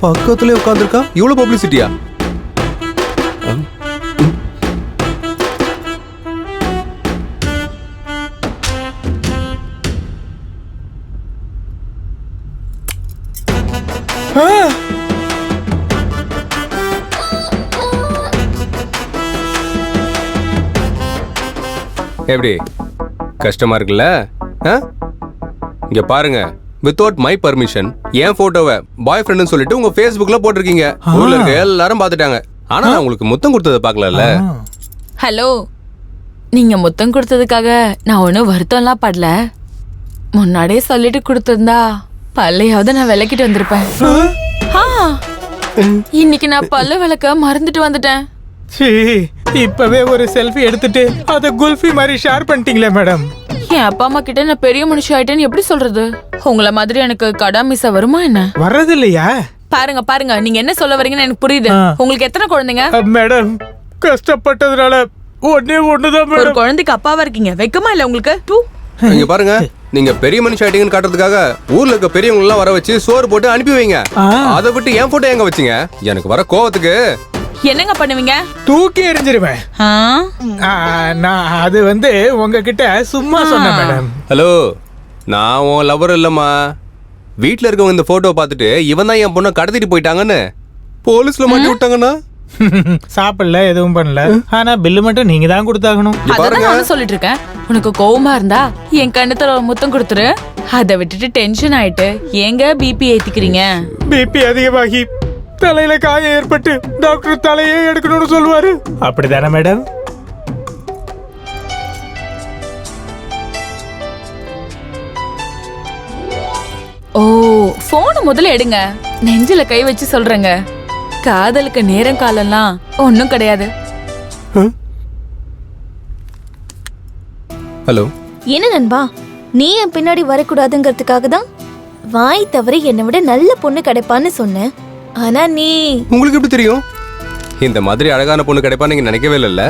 பக்கத்துலேயே உட்காந்துருக்கா. இவ்வளோ பப்ளிசிட்டியா? எப்படி கஷ்டமா இருக்குல்ல? இங்க பாருங்க, வித்தவுட் மை பர்மிஷன் என் போட்டோவை பாய் ஃப்ரெண்ட்னு சொல்லிட்டு உங்க Facebookல போட்டிருக்கீங்க. ஊர்ல இருக்க எல்லாரும் பார்த்துட்டாங்க. ஆனா நான் உங்களுக்கு முத்தம் கொடுத்ததை பார்க்கலல்ல. ஹலோ, நீங்க முத்தம் கொடுத்ததுக்காக நான் ஒன்றும் வருத்தம்லாம் படல. முன்னாடியே சொல்லிட்டு கொடுத்திருந்தா பல்லையாவது நான் விளக்கிட்டு வந்திருப்பேன். இன்னைக்கு நான் பல்ல விளக்க மறந்துட்டு வந்துட்டேன். இப்பவே ஒரு செல்ஃபி எடுத்துட்டு அதை குல்ஃபி மாதிரி ஷேர் பண்ணிட்டீங்களே மேடம். என் அப்பா அம்மா கிட்ட நான் பெரிய மனுஷன் ஆயிட்டேன்னு எப்படி சொல்றது? உங்களை மாதிரி எனக்கு கடா மிஸ் வருமா என்ன? வர்றது இல்லையா? பாருங்க பாருங்க, நீங்க என்ன சொல்ல வரீங்கன்னு எனக்கு புரியுது. உங்களுக்கு எத்தனை குழந்தைங்க? மேடம், கஷ்டப்பட்டதுனால ஒண்ணுதான் ஒரு குழந்தைக்கு அப்பாவா இருக்கீங்க, வெக்கமா இல்ல உங்களுக்கு? இங்க பாருங்க, நீங்க பெரிய மனுஷன் ஆயிட்டீங்கன்னு காட்டுறதுக்காக ஊர்ல இருக்க பெரியவங்க எல்லாம் வர வச்சு சோறு போட்டு அனுப்பி வைங்க. அதை விட்டு என் போட்டோ எங்க வச்சீங்க? எனக்கு வர கோவத்துக்கு என்னங்க பண்ணுவீங்க? தூக்கி எறிஞ்சிருவேன். நான் அது உங்ககிட்ட சும்மா சொன்னேன் மேடம். ஹலோ, நான் உன் லவர் இல்லம்மா. வீட்டுல இருக்கவங்க இந்த போட்டோ பார்த்துட்டு இவன் தான் என் பொண்ணை கடத்திட்டு போயிட்டாங்கன்னு போலீஸ்ல மாட்டி விட்டாங்கன்னா சாப்பிடல, எதுவும் பண்ணல. ஆனா பில்லு மட்டும் நீங்க தான் கொடுத்தாகணும். அதான் நானும் சொல்லிட்டு இருக்கேன். உனக்கு கோவமா இருந்தா என் கண்ணத்துல ஒரு முத்தம் கொடுத்துரு. அதை விட்டுட்டு டென்ஷன் ஆயிட்டு ஏங்க பிபி ஏத்திக்கிறீங்க? பிபி அதிகமாகி தலையில காயம் ஏற்பட்டு டாக்டர் தலையே எடுக்கணும்னு சொல்லுவாரு. அப்படிதானே மேடம்? ஓ, போன முதல்ல எடுங்க. நெஞ்சில கை வச்சு சொல்றேங்க, காதலுக்கு நேரம் காலம்லாம் ஒன்னும் கிடையாது. ஹலோ, என்ன நண்பா, நீ என் பின்னாடி வரக்கூடாதுங்கிறதுக்காக தான் வாய் தவறி என்னை விட நல்ல பொண்ணு கிடைப்பான்னு சொன்னேன். ஆனா நீ, உங்களுக்கு எப்படி தெரியும் இந்த மாதிரி அழகான பொண்ணு கிடைப்பா? நீங்க நினைக்கவே இல்லைல்ல.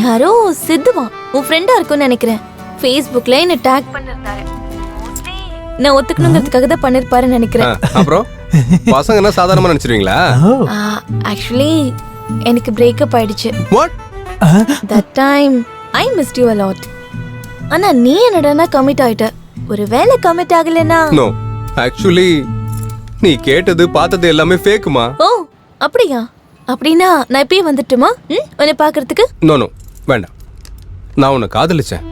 யாரோ சித்துவா உன் ஃப்ரெண்டா இருக்கும்னு நினைக்கிறேன். Facebookல என்ன டேக் பண்ணிருந்தாரு. நான் ஒத்துக்கணுங்கிறதுக்காக தான் பண்ணிருப்பாருன்னு நினைக்கிறேன். அப்புறம் பசங்க என்ன சாதாரணமா நினைச்சிருவீங்களா? ஆக்சுவலி எனக்கு பிரேக்கப் ஆயிடுச்சு. What? That time I missed you a lot. ஆனா நீ என்னடா கமிட் ஆயிட்ட. ஒருவேளை கமிட் ஆகலனா? நோ, ஆக்சுவலி நீ கேட்டது பார்த்தது எல்லாமே ஃபேக்குமா. ஓ, அப்படியா? அப்படின்னா நான் இப்பயே வந்துட்டுமா உன்னை பார்க்கிறதுக்கு? நோ நோ, வேண்டாம். நான் உன்னை காதலிச்சேன்.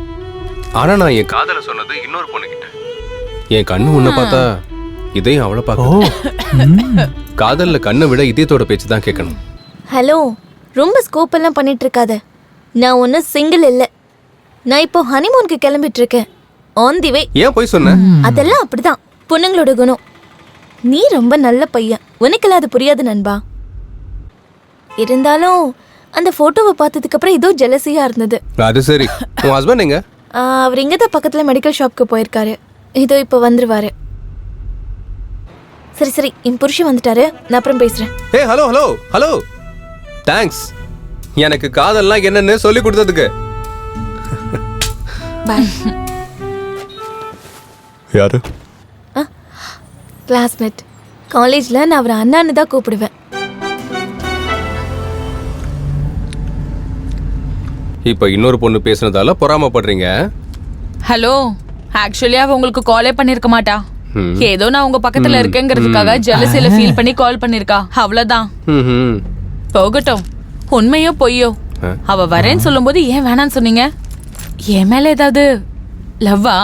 ஆனா நான் என் காதலை சொன்னது இன்னொரு பொண்ணுகிட்ட. என் கண்ணு உன்னை பார்த்தா இதையும் அவளை பார்க்க. காதல்ல கண்ணை விட இதயத்தோட பேச்சு தான் கேட்கணும். ஹலோ, ரொம்ப ஸ்கோப் எல்லாம் பண்ணிட்டு இருக்காத. நான் ஒன்னும் சிங்கிள் இல்ல. நான் இப்போ ஹனிமூனுக்கு கிளம்பிட்டு இருக்கேன். ஆன் தி வே. ஏன் போய் சொன்ன? அதெல்லாம் அப்படிதான் பொண்ணுங்களோட குணம். நீ ரொம்ப நல்ல பையன், உனக்கெல்லாம் அது புரியாது நண்பா. இருந்தாலும் அந்த போட்டோவை பார்த்ததுக்கு அப்புறம் ஏதோ ஜெலசியா இருந்தது. அது சரி, உன் ஹஸ்பண்ட் எங்க? அவர் இங்கதான் பக்கத்துல மெடிக்கல் ஷாப்க்கு போயிருக்காரு. இதோ இப்ப வந்துருவாரு. சரி சரி, என் புருஷன் வந்துட்டாரு, நான் அப்புறம் பேசுறேன். ஏய், ஹலோ ஹலோ ஹலோ, தேங்க்ஸ் எனக்கு காதல்லாம் என்னன்னு சொல்லி கொடுத்ததுக்கு. பாய். யாரு? கிளாஸ்மேட். காலேஜ்ல நான் அவரை அண்ணான்னு தான் கூப்பிடுவேன். இப்ப இன்னொரு பொண்ணு பேசுனதால பொறாமப்படுறீங்க. ஹலோ, ஆக்சுவலி அவ உங்களுக்கு காலே பண்ணிருக்க மாட்டா. ஏதோ நான் உங்க பக்கத்துல இருக்கேங்கிறதுக்காக ஜெலசில ஃபீல் பண்ணி கால் பண்ணிருக்கா, அவ்வளவுதான். போகட்டும், உண்மையோ பொய்யோ அவ வரேன்னு சொல்லும்போது ஏன் வேணான்னு சொன்னீங்க? என் மேல ஏதாவது லவ்வா?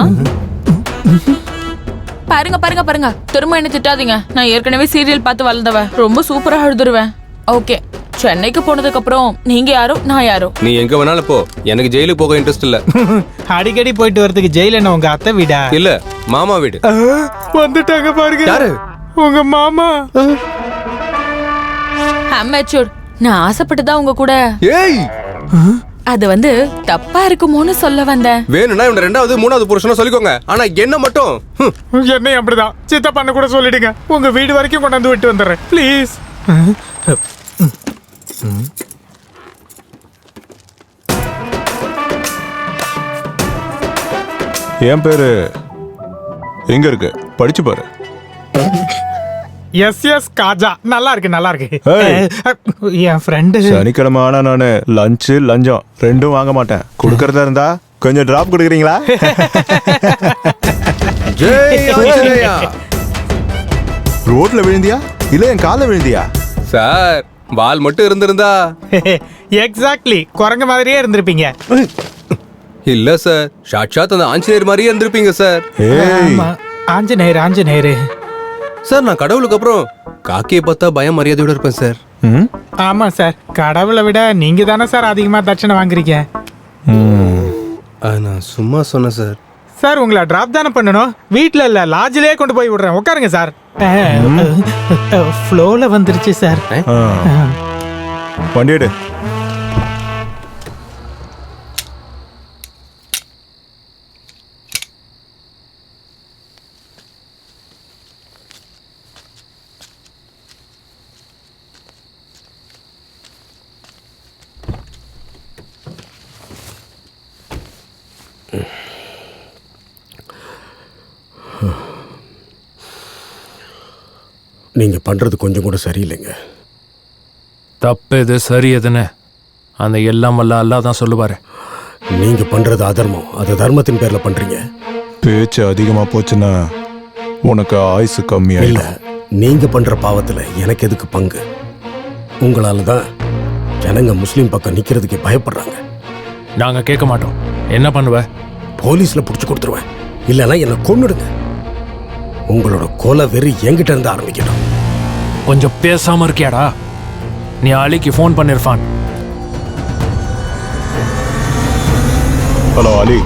பாருங்க பாருங்க பாருங்க, திரும்ப என்ன திட்டாதீங்க. நான் ஏற்கனவே சீரியல் பார்த்து வளர்ந்தவ, ரொம்ப சூப்பரா எழுதுருவேன். ஓகே, சென்னைக்கு போனதுக்கு அப்புறம் நீங்க யாரோ நான் யாரோ. நீ எங்க வேணாலும் போ, எனக்கு ஜெயிலுக்கு போக இன்ட்ரெஸ்ட் இல்ல. அடிக்கடி போயிட்டு வரதுக்கு ஜெயில என்ன உங்க அத்தை வீடா? இல்ல, மாமா வீடு. வந்துட்டாங்க பாருங்க. யாரு? உங்க மாமா. அமெச்சூர், நான் ஆசைப்பட்டுதான் உங்க கூட. ஏய், அது வந்து தப்பா இருக்குமோன்னு சொல்ல வந்தேன். வேணும்னா இவன ரெண்டாவது மூணாவது புருஷனா சொல்லிக்கோங்க, ஆனா என்ன மட்டும் என்னை அப்படிதான் சித்த பண்ண கூட சொல்லிடுங்க. உங்க வீடு வரைக்கும் கொண்டாந்து விட்டு வந்துடுறேன் ப்ளீஸ். என் பேரு எங்க இருக்கு படிச்சு பாரு. எஸ் காஜா. நல்லா இருக்கு நல்லா இருக்கு. ஏய். என் ஃப்ரெண்டு. சனிக்கிழமை ஆனா நானு லஞ்சு லஞ்சம் ரெண்டும் வாங்க மாட்டேன். கொடுக்கறதா இருந்தா கொஞ்சம் டிராப் கொடுக்குறீங்களா? ஜெய் ஆஞ்சநேயா. ரோட்ல விழுந்தியா இல்ல என் கால விழுந்தியா? சார், வால் மட்டும் இருந்திருந்தா. எக்ஸாக்ட்லி குரங்கு மாதிரியே இருந்திருப்பீங்க. இல்ல சார், சாட்சாத் அந்த ஆஞ்சநேயர் மாதிரியே இருந்திருப்பீங்க சார். ஏய், ஆமா, ஆஞ்சநேயர் ஆஞ்சநேயர். சார், நான் கடவுளுக்கு அப்புறம் காக்கியை பார்த்தா பயம் மரியாதையோட இருப்பேன் சார். ம்? ஆமா சார், கடவுளை விட நீங்க தானே சார் அதிகமா தட்சணை வாங்குறீங்க. நான் சும்மா சொன்னேன் சார். சார், உங்களை டிராப் தானே பண்ணணும். வீட்ல இல்ல, லாட்ஜிலே கொண்டு போய் விடுறேன். உட்காருங்க சார். ஃப்ளோல வந்துருச்சு சார். வண்டி எடு. நீங்க பண்றது கொஞ்சம் கூட சரியில்லைங்க. தப்பு எது சரி எதுன்னு அந்த எல்லாம் வல்ல அல்லாஹ் தான் சொல்லுவாரு. நீங்க பண்றது அதர்மம், அது தர்மத்தின் பேர்ல பண்றீங்க. பேச்சு அதிகமா போச்சுன்னா உனக்கு ஆயுசு இல்ல, கம்மியாயிடும். நீங்க பண்ற பாவத்துல எனக்கு எதுக்கு பங்கு? உங்களால தான் ஜனங்க முஸ்லீம் பக்கம் நிக்கிறதுக்கு பயப்படுறாங்க. நாங்க கேட்க மாட்டோம். என்ன பண்ணுவ? போலீஸ்ல புடிச்சு கொடுத்துருவேன். இல்லைன்னா என்ன கொன்னுடுங்க. உங்களோட கொலை வெறி என்கிட்ட இருந்து ஆரம்பிக்கட்டும். கொஞ்சம் பேசாம இருக்கியாடா? நீ அலிக்கு ஃபோன் பண்ணிருப்பான். ஹலோ அலி.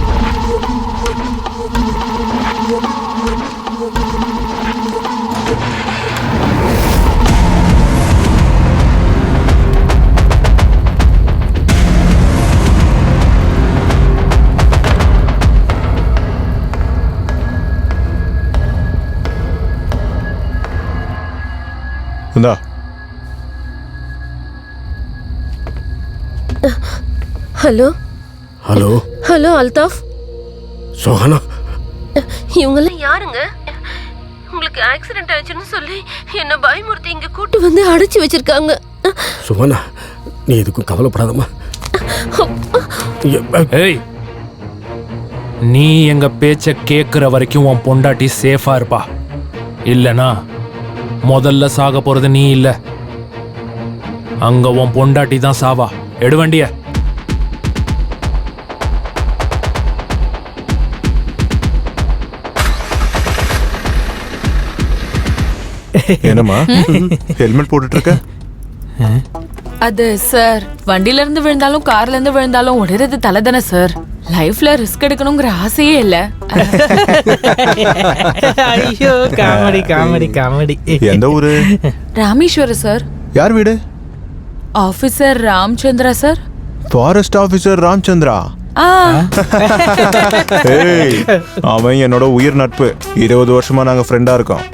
இந்தா. ஹலோ ஹலோ ஹலோ அல்தாஃப், சோஹனா, இவங்கெல்லாம் யாருங்க? உங்களுக்கு ஆக்சிடென்ட் ஆயிடுச்சுன்னு சொல்லி என்ன பயமுறுத்தி இங்க கூட்டு வந்து அடைச்சு வச்சிருக்காங்க. சுவனா, நீ எதுக்கும் கவலைப்படாதம்மா. ஏய், நீ எங்க பேச்ச கேட்கிற வரைக்கும் உன் பொண்டாட்டி சேஃபா இருப்பா. இல்லனா முதல்ல சாக போறது நீ இல்ல, அங்க உன் பொண்டாட்டி தான் சாவா. எடு வண்டிய. என்னம்மா ஹெல்மெட் போட்டுட்டு இருக்க? அது சார், வண்டில இருந்து விழுந்தாலும் கார்ல இருந்து விழுந்தாலும் உடைறது தலை தானே சார். லைஃப்ல ரிஸ்க் எடுக்கணுங்கிற ஆசையே இல்ல. ஐயோ, காமெடி காமெடி காமெடி. எந்த ஊரு? ராமேஸ்வரம் சார். யார் வீடு? Officer Ramachandra sir. Forest officer Ramachandra. ஏய், அவன் என்னோட உயிர் நட்பு. 20 வருஷமா நாங்க ஃப்ரெண்டா இருக்கோம்.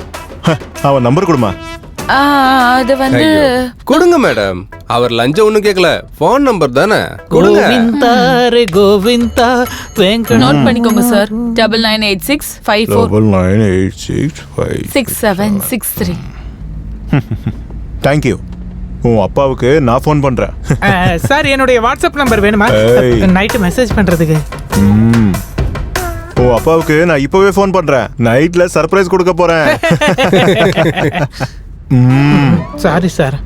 அவன் நம்பர் கொடுமா. அது வந்து கொடுங்க மேடம். அவர் லஞ்சம் ஒண்ணும் கேட்கல, போன் நம்பர் தானே. கொடுங்க. கோவிந்தா ரே கோவிந்தா, நோட் பண்ணிக்கோங்க சார். 998654 9986566763. தேங்க்யூ. உன் அப்பாவுக்கு நான் ஃபோன் பண்றேன். சார், என்னுடைய வாட்ஸ்அப் நம்பர் வேணுமா? நைட்டு மெசேஜ் பண்றதுக்கு. உன் அப்பாவுக்கு நான் இப்பவே ஃபோன் பண்றேன். நைட்ல சர்ப்ரைஸ் கொடுக்க போறேன். Sorry sir.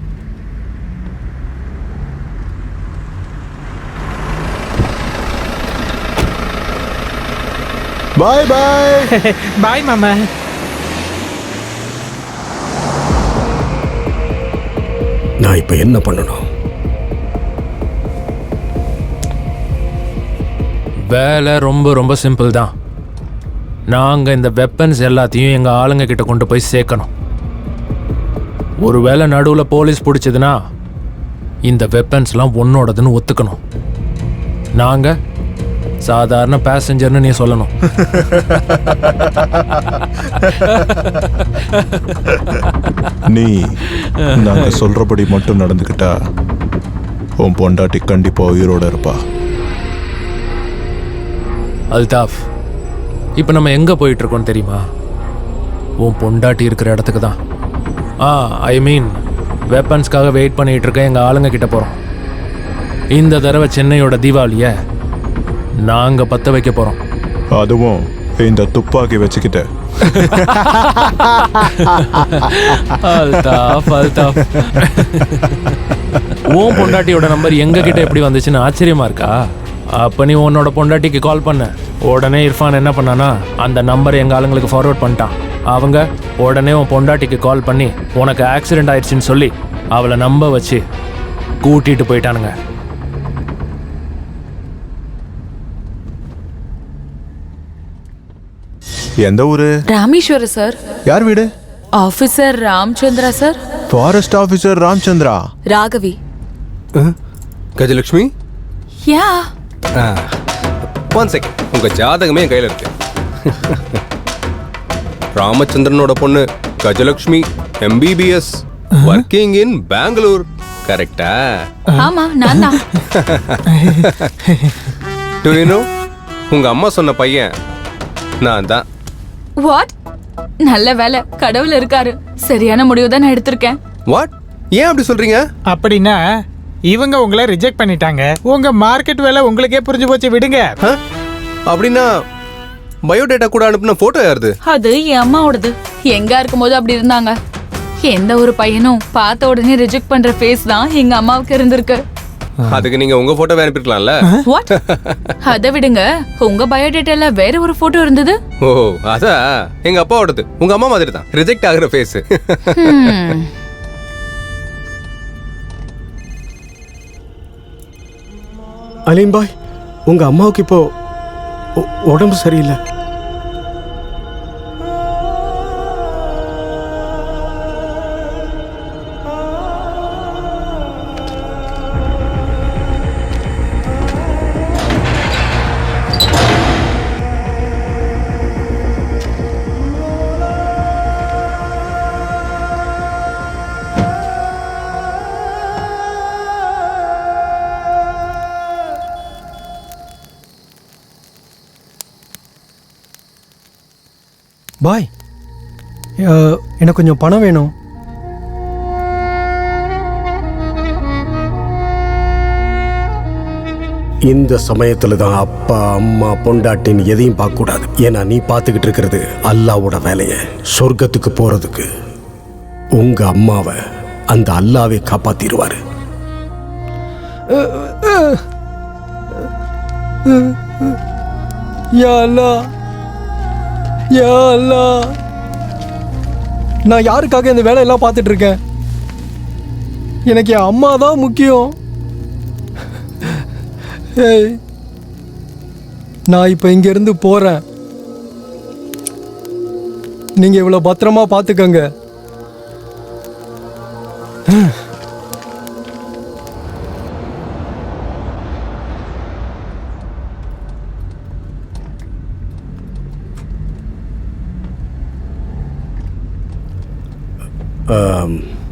Bye bye. பாய் மாமா. நான் இப்போ என்ன பண்ணணும்? வேலை ரொம்ப ரொம்ப சிம்பிள் தான். நாங்கள் இந்த வெப்பன்ஸ் எல்லாத்தையும் எங்கள் ஆளுங்க கிட்ட கொண்டு போய் சேர்க்கணும். ஒருவேளை நடுவில் போலீஸ் பிடிச்சதுன்னா இந்த வெப்பன்ஸ்லாம் உன்னோடதுன்னு ஒத்துக்கணும். நாங்கள் சாதாரண பேசஞ்சர்னு நீ சொல்லணும். நீ நாங்க சொல்றபடி மட்டும் நடந்துக்கிட்டா உன் பொண்டாட்டி கண்டிப்பா உயிரோட இருப்பா. அல்தாஃப், இப்போ நம்ம எங்கே போயிட்டுருக்கோம் தெரியுமா? உன் பொண்டாட்டி இருக்கிற இடத்துக்கு தான். ஐ மீன் வெப்பன்ஸ்க்காக வெயிட் பண்ணிகிட்டு இருக்க எங்கள் ஆளுங்க கிட்ட போகிறோம். இந்த தடவை சென்னையோட தீபாவளியை நாங்கள் பற்ற வைக்க போகிறோம். அதுவும் இந்த துப்பாக்கி வச்சுக்கிட்ட. அல்தாஃப், அல்தாஃப், உன் பொண்டாட்டியோட நம்பர் எங்ககிட்ட எப்படி வந்துச்சுன்னு ஆச்சரியமா இருக்கா? அப்போ நீ உன்னோட பொண்டாட்டிக்கு கால் பண்ண உடனே இர்ஃபான் என்ன பண்ணானா அந்த நம்பரை எங்கள் ஆளுங்களுக்கு ஃபார்வர்ட் பண்ணிட்டான். அவங்க உடனே உன் பொண்டாட்டிக்கு கால் பண்ணி உனக்கு ஆக்சிடென்ட் ஆயிடுச்சுன்னு சொல்லி அவளை நம்ப வச்சு கூட்டிட்டு போயிட்டானுங்க. எந்த ஊரு? ராமேஸ்வர சார். யார் வீடு? Officer Ramachandra sir. Forest officer Ramachandra. Raghavi. Gajalakshmi, yeah. One second. உங்க ஜாதகமே என் கையில் இருக்கு. ராமச்சந்திரனோட பொண்ணு Gajalakshmi, MBBS, working in Bangalore. கரெக்டா? ஆமா, நான் தான். டு யூ நோ, உங்க அம்மா சொன்ன பையன் நான் தான். வாட்? நல்ல வேலை, கடவுள் இருக்காரு. சரியான முடிவு தான் நான் எடுத்திருக்கேன். வாட்? ஏன் அப்படி சொல்றீங்க? அப்படின்னா இவங்க உங்களை ரிஜெக்ட் பண்ணிட்டாங்க. உங்க மார்க்கெட் வேலை உங்களுக்கே புரிஞ்சு போச்சு, விடுங்க. அப்படின்னா பயோடேட்டா கூட அனுப்புன போட்டோ யாருது? அது என் அம்மாவோடது. எங்க இருக்கும்போது அப்படி இருந்தாங்க. எந்த ஒரு பையனும் பார்த்த உடனே ரிஜெக்ட் பண்ற ஃபேஸ் தான் எங்க அம்மாவுக்கு இருந்திருக்கு. அதுக்கு நீங்க உங்க போட்டோவை அனுப்பிருக்கலாம்ல. வாட்? அத விடுங்க, உங்க பயோடேட்டால வேற ஒரு போட்டோ இருந்தது. ஓ, அதா எங்க அப்பாவோடது. உங்க அம்மா மாதிரி தான் ரிஜெக்ட் ஆகுற ஃபேஸ். அலீம் பாய், உங்க அம்மாவுக்கு இப்போ உடம்பு சரியில்லை. பாய், எனக்கு கொஞ்சம் பணம் வேணும். இந்த சமயத்துல தான் அப்பா அம்மா பொண்டாட்டின்னு எதையும் பார்க்க கூடாது. ஏன்னா நீ பார்த்துக்கிட்டு இருக்கிறது அல்லாவோட வேலையை. சொர்க்கத்துக்கு போறதுக்கு உங்க அம்மாவை அந்த அல்லாவே காப்பாத்திடுவாரு. யா அல்லாஹ், யா அல்லாஹ், நான் யாருக்காக இந்த வேலையெல்லாம் பார்த்துட்டு இருக்கேன்? எனக்கு என் அம்மா தான் முக்கியம். ஏய், நான் இப்போ இங்கேருந்து போகிறேன். நீங்கள் இவ்வளோ பத்திரமா பார்த்துக்கங்க.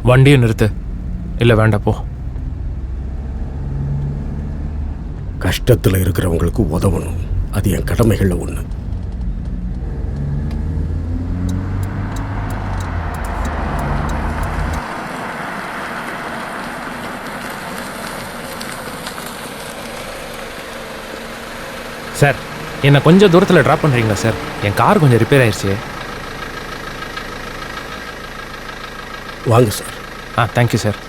வண்டியை நிறுத்து. இல்லை வேண்டாம், போ. கஷ்டத்தில் இருக்கிறவங்களுக்கு உதவணும், அது என் கடமைகள்ல ஒன்று. சார், என்னை கொஞ்சம் தூரத்தில் ட்ராப் பண்ணுறீங்களா சார்? என் கார் கொஞ்சம் ரிப்பேர் ஆயிடுச்சு. வாங்க சார். Thank you sir.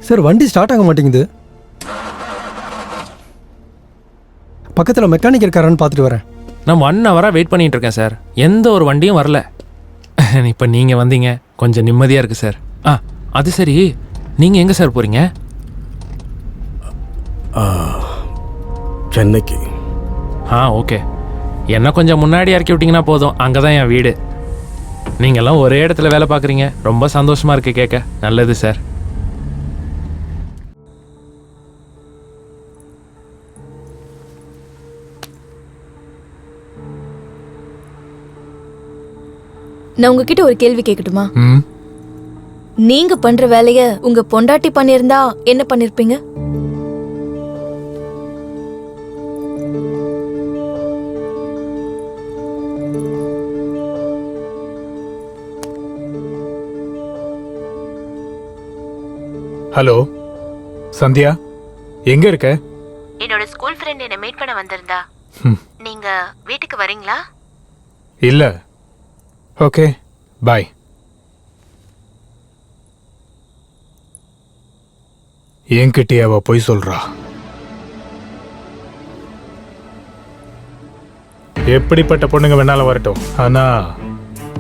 சார் வண்டி ஸ்டார்ட் ஆக மாட்டேங்குது. பக்கத்தில் மெக்கானிக் இருக்காரான்னு பார்த்துட்டு வரேன். நான் 1 ஹவராக வெயிட் பண்ணிட்டு இருக்கேன் சார். எந்த ஒரு வண்டியும் வரல. இப்போ நீங்கள் வந்தீங்க, கொஞ்சம் நிம்மதியாக இருக்குது சார். அது சரி, நீங்கள் எங்கே சார் போகிறீங்க? சென்னைக்கு. ஓகே. என்ன கொஞ்சம் முன்னாடி இறக்கி விட்டிங்கன்னா போதும், அங்கே தான் என் வீடு. நீங்கள்லாம் ஒரே இடத்துல வேலை பார்க்குறீங்க, ரொம்ப சந்தோஷமாக இருக்குது கேட்க. நல்லது சார். நான் உங்ககிட்ட ஒரு கேள்வி கேட்கட்டுமா? நீங்க பண்ற வேலைய உங்க பொண்டாட்டி பண்ணியிருந்தா என்ன பண்ணிருப்பீங்க? ஹலோ சந்தியா, எங்க இருக்க? என்னோட ஸ்கூல் ஃப்ரெண்ட் என்ன மீட் பண்ண வந்திருந்தா. நீங்க வீட்டுக்கு வரீங்களா? இல்ல. ஓகே, பாய். என்கிட்டயே அவ பொய் சொல்றா. எப்படிப்பட்ட பொண்ணுங்க வேணாலும் வரட்டும், ஆனா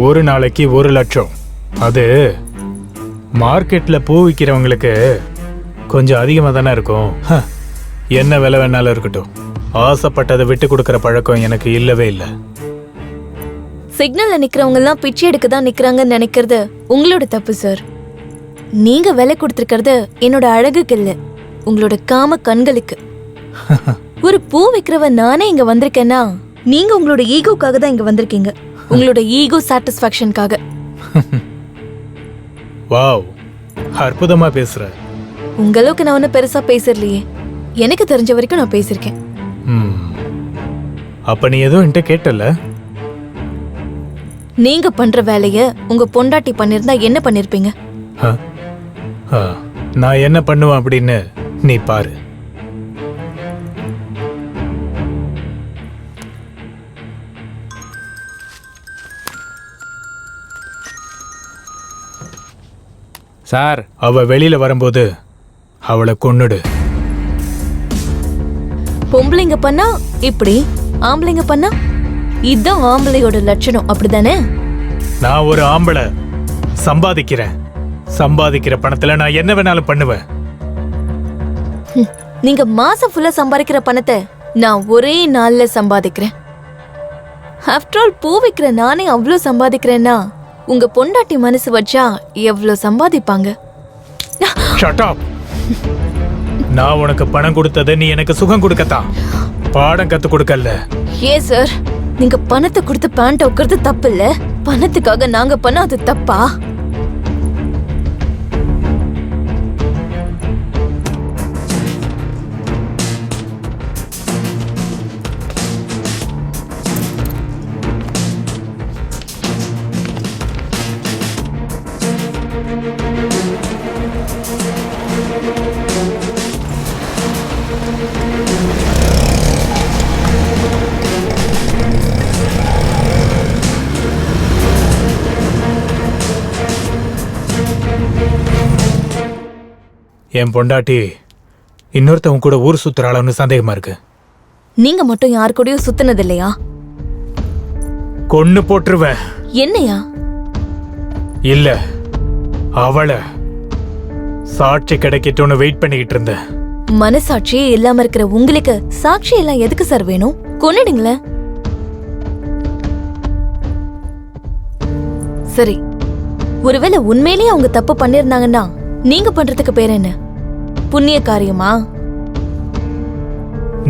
ஒரு நாளைக்கு 1 லட்சம். அது மார்க்கெட்ல பூ விற்கிறவங்களுக்கு கொஞ்சம் அதிகமாக தானே இருக்கும். என்ன விலை வேணாலும் இருக்கட்டும், ஆசைப்பட்டதை விட்டு கொடுக்குற பழக்கம் எனக்கு இல்லவே இல்லை. சிக்னல்ல நிக்கிறவங்க எல்லாம் பிச்சை எடுக்க தான் நிக்கிறாங்கன்னு நினைக்கிறது உங்களோட தப்பு சார். நீங்க விலை கொடுத்திருக்கிறது என்னோட அழகுக்கு இல்ல, உங்களோட காம கண்களுக்கு. ஒரு பூ விக்கிறவ நானே இங்க வந்திருக்கேன்னா நீங்க உங்களோட ஈகோக்காக தான் இங்க வந்திருக்கீங்க, உங்களோட ஈகோ சாட்டிஸ்பாக்சனுக்காக. வாவ், அற்புதமா பேசுற. உங்களுக்கு நான் ஒன்னும் பெருசா பேசலையே, எனக்கு தெரிஞ்ச வரைக்கும் நான் பேசிருக்கேன். அப்ப நீ எதுவும் என்கிட்ட கேட்டல? நீங்க பண்ற வேலைய உங்க பொண்டாட்டி பண்ணிருந்தா என்ன பண்ணிருப்பீங்க? நான் என்ன பண்ணுவேன் அப்படின்னு நீ பாரு. சார், அவ வெளியில வரும்போது அவளை கொன்னுடு. பொம்பளைங்க பண்ணா இப்படி, ஆம்பளைங்க பண்ணா இதுதான் ஆம்பளையோட லட்சணம், அப்படிதானே? நான் ஒரு ஆம்பளை, சம்பாதிக்கிறேன். சம்பாதிக்கிற பணத்துல நான் என்ன வேணாலும் பண்ணுவேன். நீங்க மாசம் ஃபுல்லா சம்பாதிக்கிற பணத்தை நான் ஒரே நாள்ல சம்பாதிக்கிறேன். ஆஃப்டர் ஆல் பூ விக்கிற நானே அவ்வளோ சம்பாதிக்கிறேன்னா உங்க பொண்டாட்டி மனசு வச்சா எவ்வளோ சம்பாதிப்பாங்க? Shut up. நான் உனக்கு பணம் கொடுத்தது நீ எனக்கு சுகம் கொடுக்கத்தான், பாடம் கத்து கொடுக்கல. ஏன் சார், நீங்க பணத்தை கொடுத்து பேண்ட் உட்கறது தப்பு இல்ல, பணத்துக்காக நாங்க பண்ண அது தப்பா? என் பொண்டாட்டி இன்னொருத்தவங்க கூட ஊர் சுத்துறாளன்னு சந்தேகமா இருக்கு. நீங்க மட்டும் யாரு கூடயும் சுத்தினது இல்லையா? கொன்னு போட்டுருவேன். என்னையா? இல்ல, அவளை சாட்சி கிடைக்கட்டும்னு வெயிட் பண்ணிக்கிட்டு இருந்தேன். மனசாட்சியே இல்லாம இருக்கிற உங்களுக்கு சாட்சி எல்லாம் எதுக்கு சார் வேணும்? கொன்னுடுங்களேன். சரி, ஒருவேளை உண்மையிலேயே அவங்க தப்பு பண்ணிருந்தாங்கன்னா நீங்க பண்றதுக்கு பேர் என்ன? புண்ணிய காரியமா?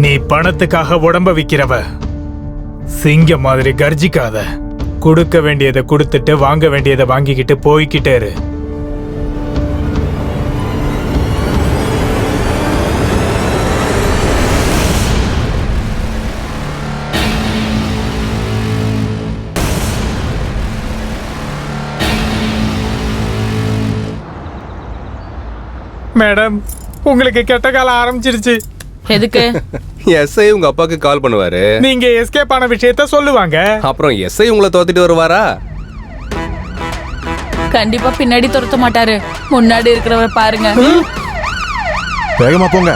நீ பணத்துக்காக உடம்ப விக்கிறவ. சிங்கம் மாதிரி கர்ஜிக்காத. கொடுக்க வேண்டியதை கொடுத்துட்டு வாங்க வேண்டியதை வாங்கிக்கிட்டு போய்கிட்டே இரு. மேடம், உங்களுக்கு கெட்ட காலம் ஆரம்பிச்சிருச்சு. எதுக்கு? எஸ்ஐ உங்க அப்பாக்கு கால் பண்ணுவாரு, நீங்க எஸ்கேப் ஆன விஷயத்த சொல்லுவாங்க. அப்புறம் எஸ்ஐ உங்களை தோத்திட்டு வருவாரா? கண்டிப்பா பின்னாடி துரத்த மாட்டாரு, முன்னாடி இருக்கிறவர் பாருங்க. வேகமா போங்க.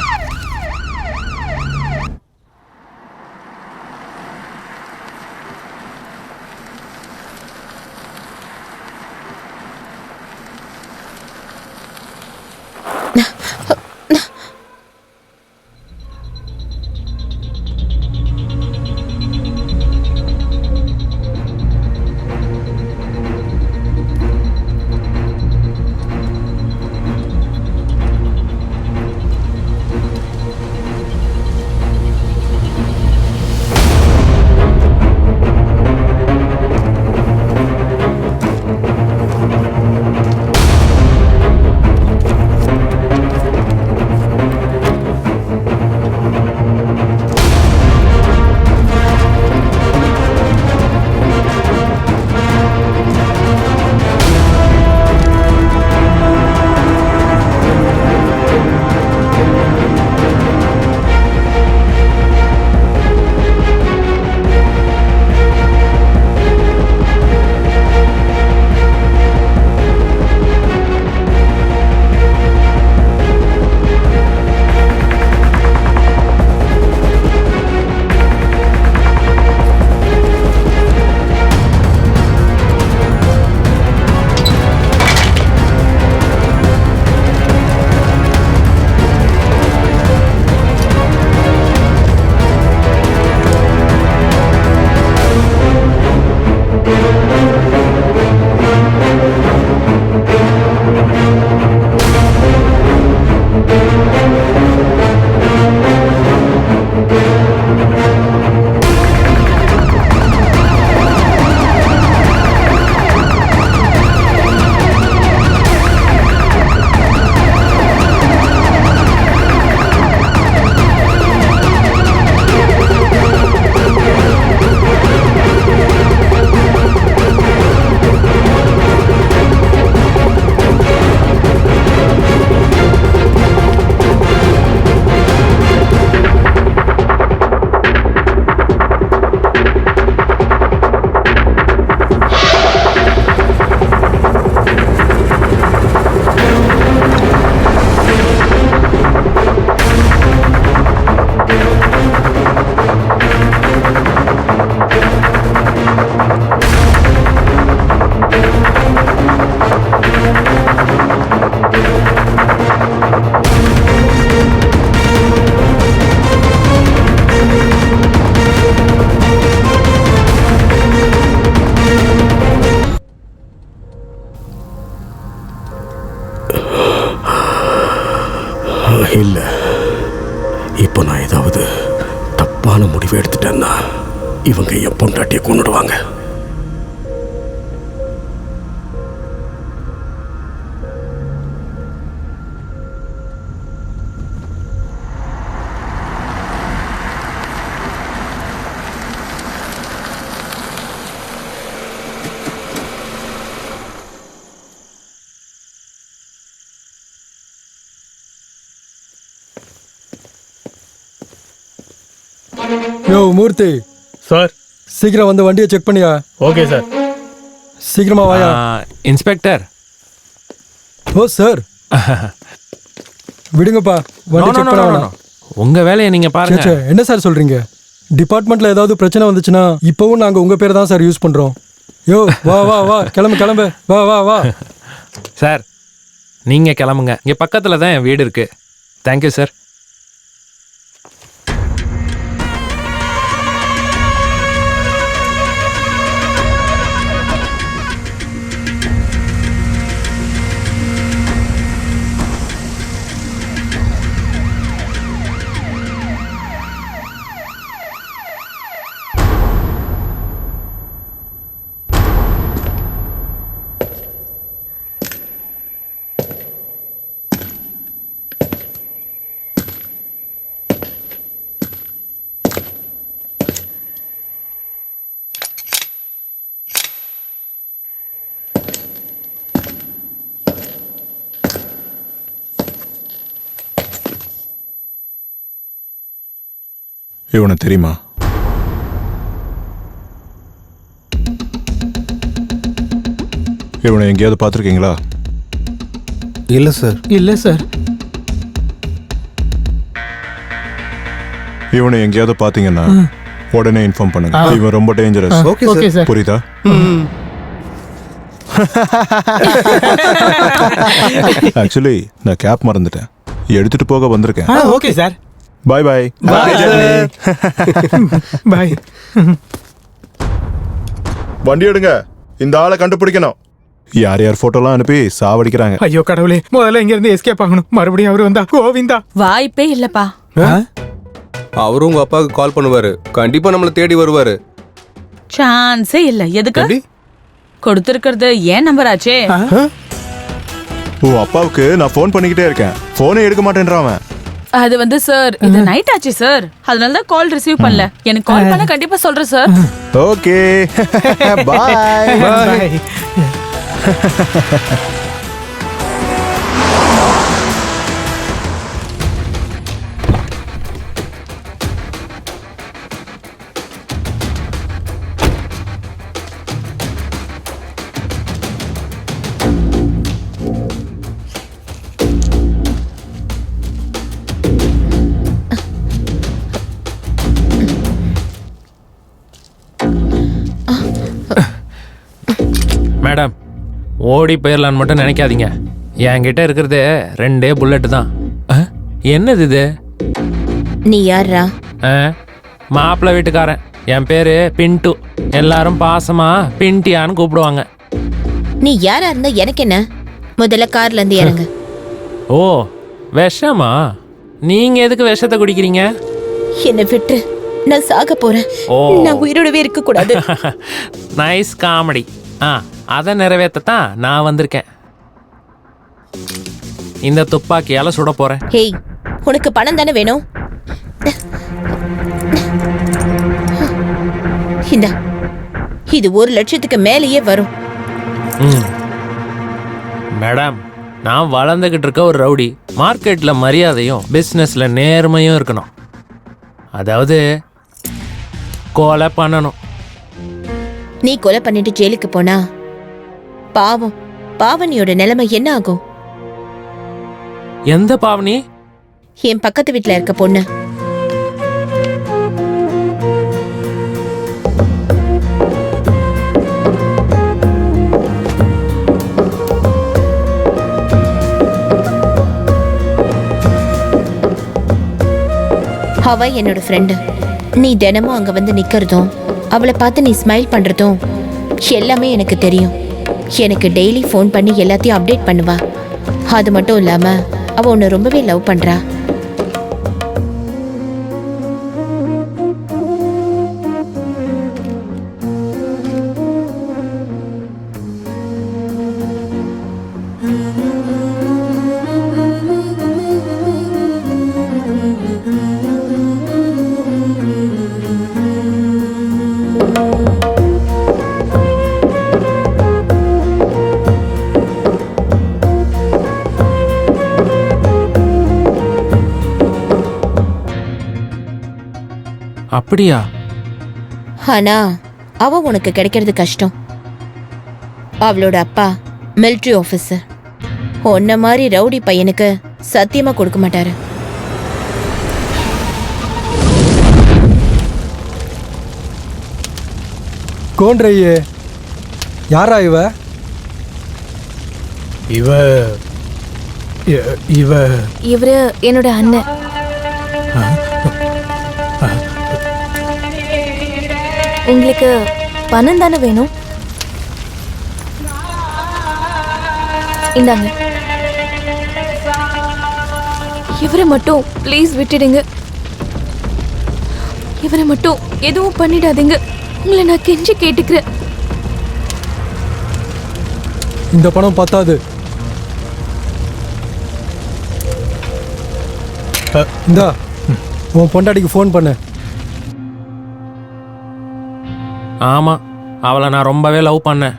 இல்லை, இப்போ நான் ஏதாவது தப்பான முடிவு எடுத்துட்டேன்னா இவங்க என் பொண்டாட்டியை கொண்டுடுவாங்க. யோ மூர்த்தி சார். சீக்கிரம் வந்து வண்டியை செக் பண்ணியா? Okay sir. சீக்கிரமா வாயா. இன்ஸ்பெக்டர். ஓ சார், விடுங்கப்பா, வண்டி செக் பண்ண வேணாம். உங்க வேலையை நீங்க பாருங்க. சே, என்ன சார் சொல்றீங்க? டிபார்ட்மெண்ட்ல ஏதாவது பிரச்சனை வந்துச்சுன்னா இப்பவும் நாங்க உங்க பேரை தான் சார் யூஸ் பண்றோம். யோ வா வா வா, கிளம்பு கிளம்பு, வா வா வா. சார் நீங்க கிளம்புங்க, இங்க பக்கத்துல தான் என் வீடு இருக்கு. Thank you sir. இவனை தெரியுமா? இவனை எங்கேயாவது பார்த்துருக்கீங்களா? இல்லை சார். இல்லை சார். இவனை எங்கேயாவது பாத்தீங்கன்னா உடனே இன்ஃபார்ம் பண்ணுங்க. இவன் ரொம்ப டேஞ்சரஸ். Okay sir. புரியுதா? ஆக்சுவலி நான் கேப் மறந்துட்டேன், எடுத்துட்டு போக வந்திருக்கேன். Okay sir. Bye bye. Bye. வண்டி எடுங்க, இந்த ஆளை கண்டுபிடிக்கணும். யார் யார் போட்டோலாம் அனுப்பி சாவடிக்கிறாங்க. ஐயோ கடவுளே, முதல்ல இங்க இருந்து எஸ்கேப் ஆகணும். மறுபடியும் அவரு வந்தா கோவிந்தா. வாய்ப்பே இல்லப்பா. அவரும் உங்க அப்பாவுக்கு கால் பண்ணுவாரு, கண்டிப்பா நம்மள தேடி வருவாரு. சான்ஸே இல்ல. எதுக்கு? எப்படி? கொடுத்திருக்கிறது ஏன் நம்பர் ஆச்சே. ஓ, அப்பாவுக்கு நான் ஃபோன் பண்ணிக்கிட்டே இருக்கேன், ஃபோனே எடுக்க மாட்டேன்றான். அது வந்து சார், இது நைட் ஆச்சு சார், அதனால தான் கால் ரிசீவ் பண்ணல. எனக்கு கால் பண்ண கண்டிப்பா சொல்றேன் சார். Okay bye. பாய். மேடம், ஓடி போயிடலான்னு மட்டும் நினைக்காதீங்க. என்கிட்ட இருக்கிறது 2 புல்லட் தான். என்னது இது? நீ யாரா? மாப்பிள்ளை வீட்டுக்காரன். என் பேரு பின்ட்டு, எல்லாரும் பாசமா பின்ட்டியான்னு கூப்பிடுவாங்க. நீ யாரா இருந்தா எனக்கு என்ன? முதல்ல கார்ல இருந்து இறங்கு. ஓ, விஷமா? நீங்க எதுக்கு விஷத்தை குடிக்கிறீங்க? என்ன விட்டு, நான் சாக போறேன். ஓ. நான் உயிரோடவே இருக்க கூடாது. Nice comedy. அதை நிறைவேற்றத்தான் நான் வந்திருக்கேன். இந்த துப்பாக்கியால சுட போறேன். ஹேய், உனக்கு பணம் தானே வேணும்? இந்தா, இது 1 லட்சத்துக்கு மேலேயே வரும். மேடம், நான் வளர்ந்துகிட்டு இருக்க ஒரு ரவுடி. மார்க்கெட்ல மரியாதையும் பிசினஸ்ல நேர்மையும் இருக்கணும். அதாவது கொலை பண்ணணும். நீ கொலை பண்ணிட்டு ஜெயிலுக்கு போனா பாவம் பாவனியோட நிலைமை என்ன ஆகும்? எந்த பாவனி? என் பக்கத்து வீட்டுல இருக்க பொண்ணு. அவ என்னோட ஃப்ரெண்டு. நீ தினமும் அங்க வந்து நிக்கிறதும், அவளை பார்த்து நீ ஸ்மைல் பண்றதும் எல்லாமே எனக்கு தெரியும். எனக்கு டெய்லி ஃபோன் பண்ணி எல்லாத்தையும் அப்டேட் பண்ணுவா. அது மட்டும் இல்லாம அவ உன்னை ரொம்பவே லவ் பண்றா. அப்படியா? ஆனா அவ உனக்கு கிடைக்கிறது கஷ்டம். அவளோட அப்பா மிலிட்ரி ஆபீசர். உன்ன மாதிரி ரவுடி பையனுக்கு சத்தியமா கொடுக்க மாட்டாரு. कौन रही है? யாரா இவ? இவரு என்னோட அண்ணன். உங்களுக்கு பணம் தானே வேணும்? இந்தாங்க. இவரை மட்டும் ப்ளீஸ் விட்டுடுங்க. இவரை மட்டும் எதுவும் பண்ணிடாதீங்க. உங்களை நான் கெஞ்சி கேட்டுக்கிறேன். இந்த பணம் பத்தாது. இந்தா, உன் பொண்டாட்டிக்கு ஃபோன் பண்ண. ஆமா, அவளை நான் ரொம்பவே லவ் பண்ணேன்.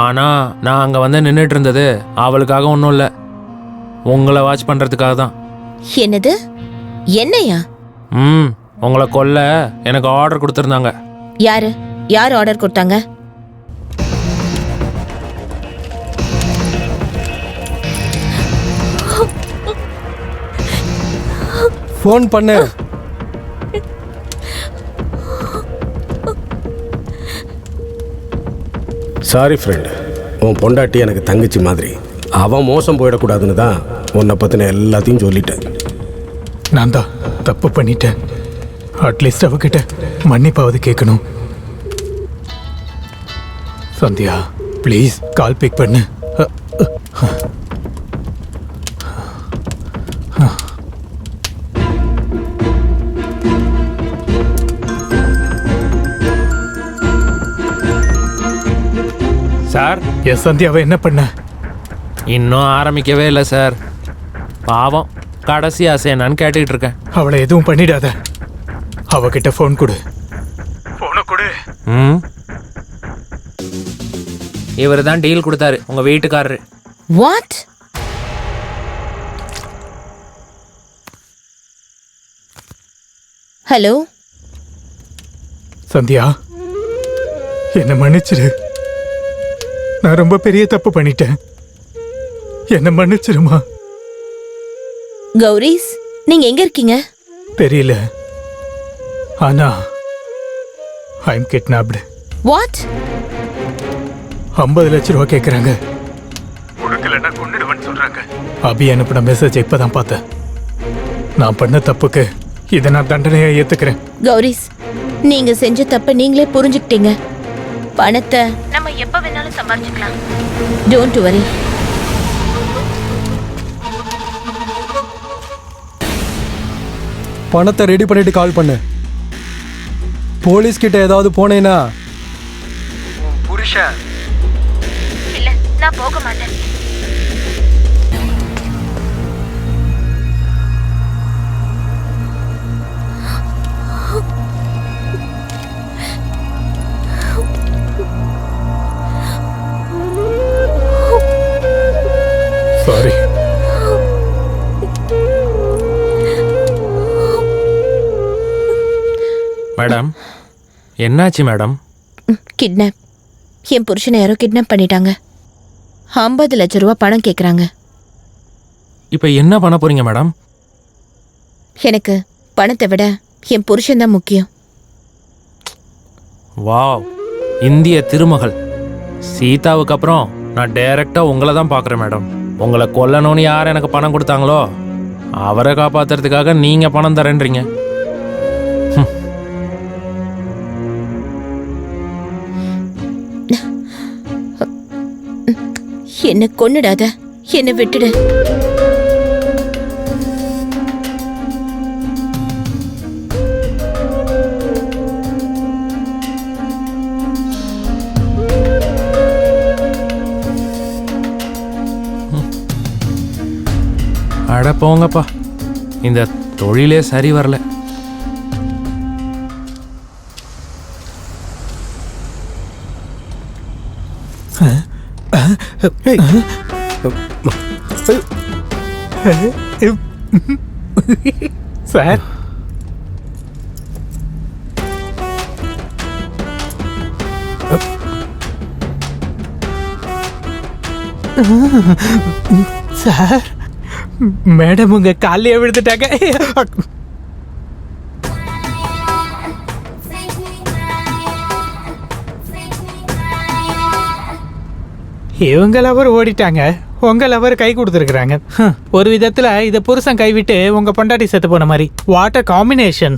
ஆனா நான் அங்க வந்து நின்றுட்டு இருந்தது அவளுக்காக ஒன்றும் இல்லை, உங்களை வாட்ச் பண்றதுக்காக தான். என்னது? என்னையா? உங்களை கொல்ல எனக்கு ஆர்டர் கொடுத்துருந்தாங்க. யாரு யார் ஆர்டர் கொடுத்தாங்க? ஃபோன் பண்ணு. சாரி ஃப்ரெண்ட், உன் பொண்டாட்டி எனக்கு தங்கச்சி மாதிரி. அவன் மோசம் போயிடக்கூடாதுன்னு தான் உன்னை பற்றின எல்லாத்தையும் சொல்லிட்டேன். நான் தான் தப்பு பண்ணிட்டேன். அட்லீஸ்ட் அவகிட்ட மன்னிப்பாவது கேட்கணும். சந்தியா ப்ளீஸ் கால் பிக் பண்ணு. சார், எஸ் சந்தியாவை என்ன பண்ண? இன்னும் ஆரம்பிக்கவே இல்லை சார். பாவம், கடைசி ஆசை என்னன்னு கேட்டுக்கிட்டு இருக்கேன். அவளை எதுவும் பண்ணிடாத. அவகிட்ட ஃபோன் கொடு. ஃபோனை கொடு. ம், இவர் தான் டீல் கொடுத்தாரு, உங்க வீட்டுக்காரரு. வாட்? ஹலோ சந்தியா, என்னை மன்னிச்சிரு. நான் ரொம்ப பெரிய தப்பு பண்ணிட்டேன். என்னை மன்னிச்சிருமா. கௌரிஸ், நீங்க எங்க இருக்கீங்க? தெரியல, ஆனா ஐம் கிட்னாப்டு. வாட்? 50 லட்ச ரூபா கேட்குறாங்க. கொடுக்கலன்னா கொன்னுடுவேன்னு சொல்றாங்க. அபி அனுப்பின மெசேஜ் இப்பதான் பார்த்தேன். நான் பண்ண தப்புக்கு இதை நான் தண்டனையா ஏத்துக்கிறேன். கௌரிஸ், நீங்க செஞ்ச தப்ப நீங்களே புரிஞ்சுக்கிட்டீங்க. பணத்தை நம்ம எப்ப வேணாலும் சம்பாதிச்சுக்கலாம். Don't worry. பணத்தை ரெடி பண்ணிட்டு கால் பண்ணு. போலீஸ் கிட்ட ஏதாவது போனேன்னா புருஷன். இல்ல, நான் போக மாட்டேன். சாரி. மேடம், என்னாச்சு மேடம்? கிட்னாப். என் புருஷனை யாரோ கிட்னாப் பண்ணிட்டாங்க. 50 லட்ச ரூபா பணம் கேட்குறாங்க. இப்போ என்ன பண்ண போறீங்க மேடம்? எனக்கு பணத்தை விட என் புருஷன் தான் முக்கியம். வாவ், இந்திய திருமகள். சீதாவுக்கு அப்புறம் நான் டைரக்டா உங்களை தான் பார்க்குறேன் மேடம். உங்களை கொல்லணும்னு யார் எனக்கு பணம் கொடுத்தாங்களோ அவரை காப்பாத்துறதுக்காக நீங்க பணம் தரேன்றீங்க. என்னை கொன்னுடாத, என்னை விட்டுடு. அட போங்கப்பா, இந்த தொழிலே சரி வரல. சார், சார், மேடம் உங்க காலையே விழுந்துட்டாங்க. இவங்க லவர் ஓடிட்டாங்க, உங்க லவர் கை கொடுத்துருக்குறாங்க. ஒரு விதத்துல இத புருஷன் கைவிட்டு உங்க பொண்டாட்டி செத்து போன மாதிரி. What a combination.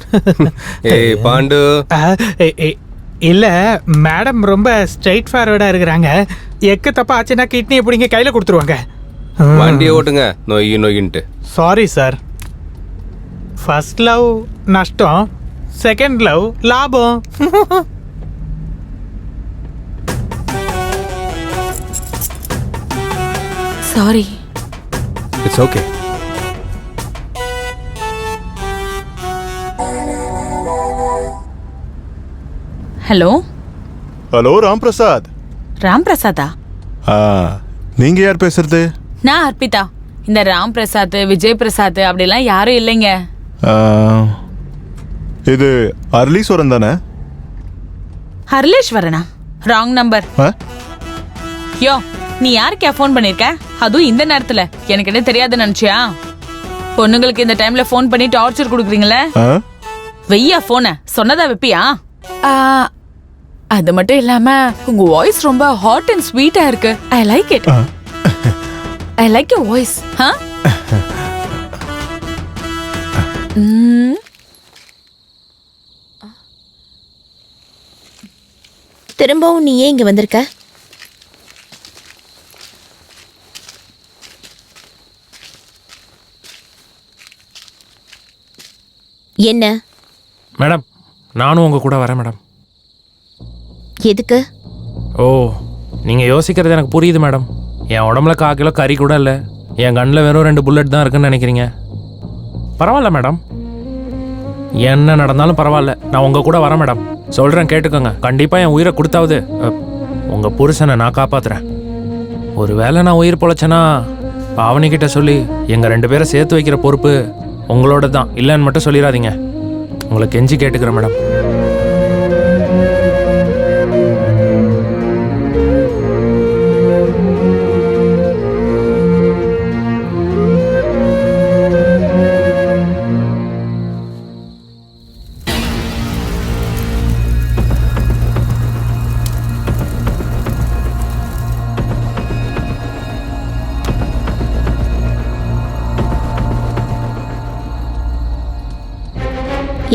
ஏய் பாண்டு. இல்ல மேடம் ரொம்ப ஸ்ட்ரைட் ஃபார்வர்டா இருக்கிறாங்க. எக்கு தப்பா ஆச்சுன்னா கிட்னியை பிடிங்க கையில கொடுத்துருவாங்க. வண்டியை ஓட்டுங்க, நொய் நொய்ன்ட்டு. Sorry sir. ஃபர்ஸ்ட் லவ் நஷ்டம், செகண்ட் லவ் லாபம். Sorry. It's okay. Hello. Hello Ram Prasad. Ram பிரசாதா? நீங்க யார் பேசுறது? நான் அர்ப்பிதா. இந்த ராம் பிரசாத், விஜய் பிரசாத் அப்படிலாம் யாரும் இல்லைங்க. இது அர்லீஸ்வரன் தானே? ஹர்லேஸ்வரனா? Wrong number. யோ, நீ யாருக்கா ஃபோன் பண்ணிருக்க? அதுவும் இந்த நேரத்துல. எனக்கு என்ன தெரியாது நினைச்சியா? பொண்ணுங்களுக்கு இந்த டைம்ல ஃபோன் பண்ணி டார்ச்சர் கொடுக்குறீங்களே. வெய்யா போன சொன்னதா வைப்பியா? அது மட்டும் இல்லாம உங்க வாய்ஸ் ரொம்ப ஹாட் அண்ட் ஸ்வீட்டா இருக்கு. I like it. I like your voice. திரும்பவும் நீ ஏன் இங்க வந்திருக்க? என்ன மேடம், நானும் உங்க கூட வரேன் மேடம். எதுக்கு? ஓ, நீங்க யோசிக்கிறது எனக்கு புரியுது மேடம். என் உடம்புல 1/4 கிலோ கறி கூட இல்லை, என் கண்ணில் வெறும் 2 புல்லட் தான் இருக்குன்னு நினைக்கிறீங்க. பரவாயில்ல மேடம், என்ன நடந்தாலும் பரவாயில்ல, நான் உங்க கூட வரேன் மேடம். சொல்றேன் கேட்டுக்கோங்க. கண்டிப்பா என் உயிரை கொடுத்தாவது உங்க புருஷனை நான் காப்பாத்துறேன். ஒருவேளை நான் உயிர் பொழைச்சேன்னா பாவனிக்கிட்ட சொல்லி எங்க 2 பேரை சேர்த்து வைக்கிற பொறுப்பு உங்களோட தான், இல்லைன்னு மட்டும் சொல்லிடாதீங்க. உங்களை கெஞ்சி கேட்டுக்கிறேன் மேடம்.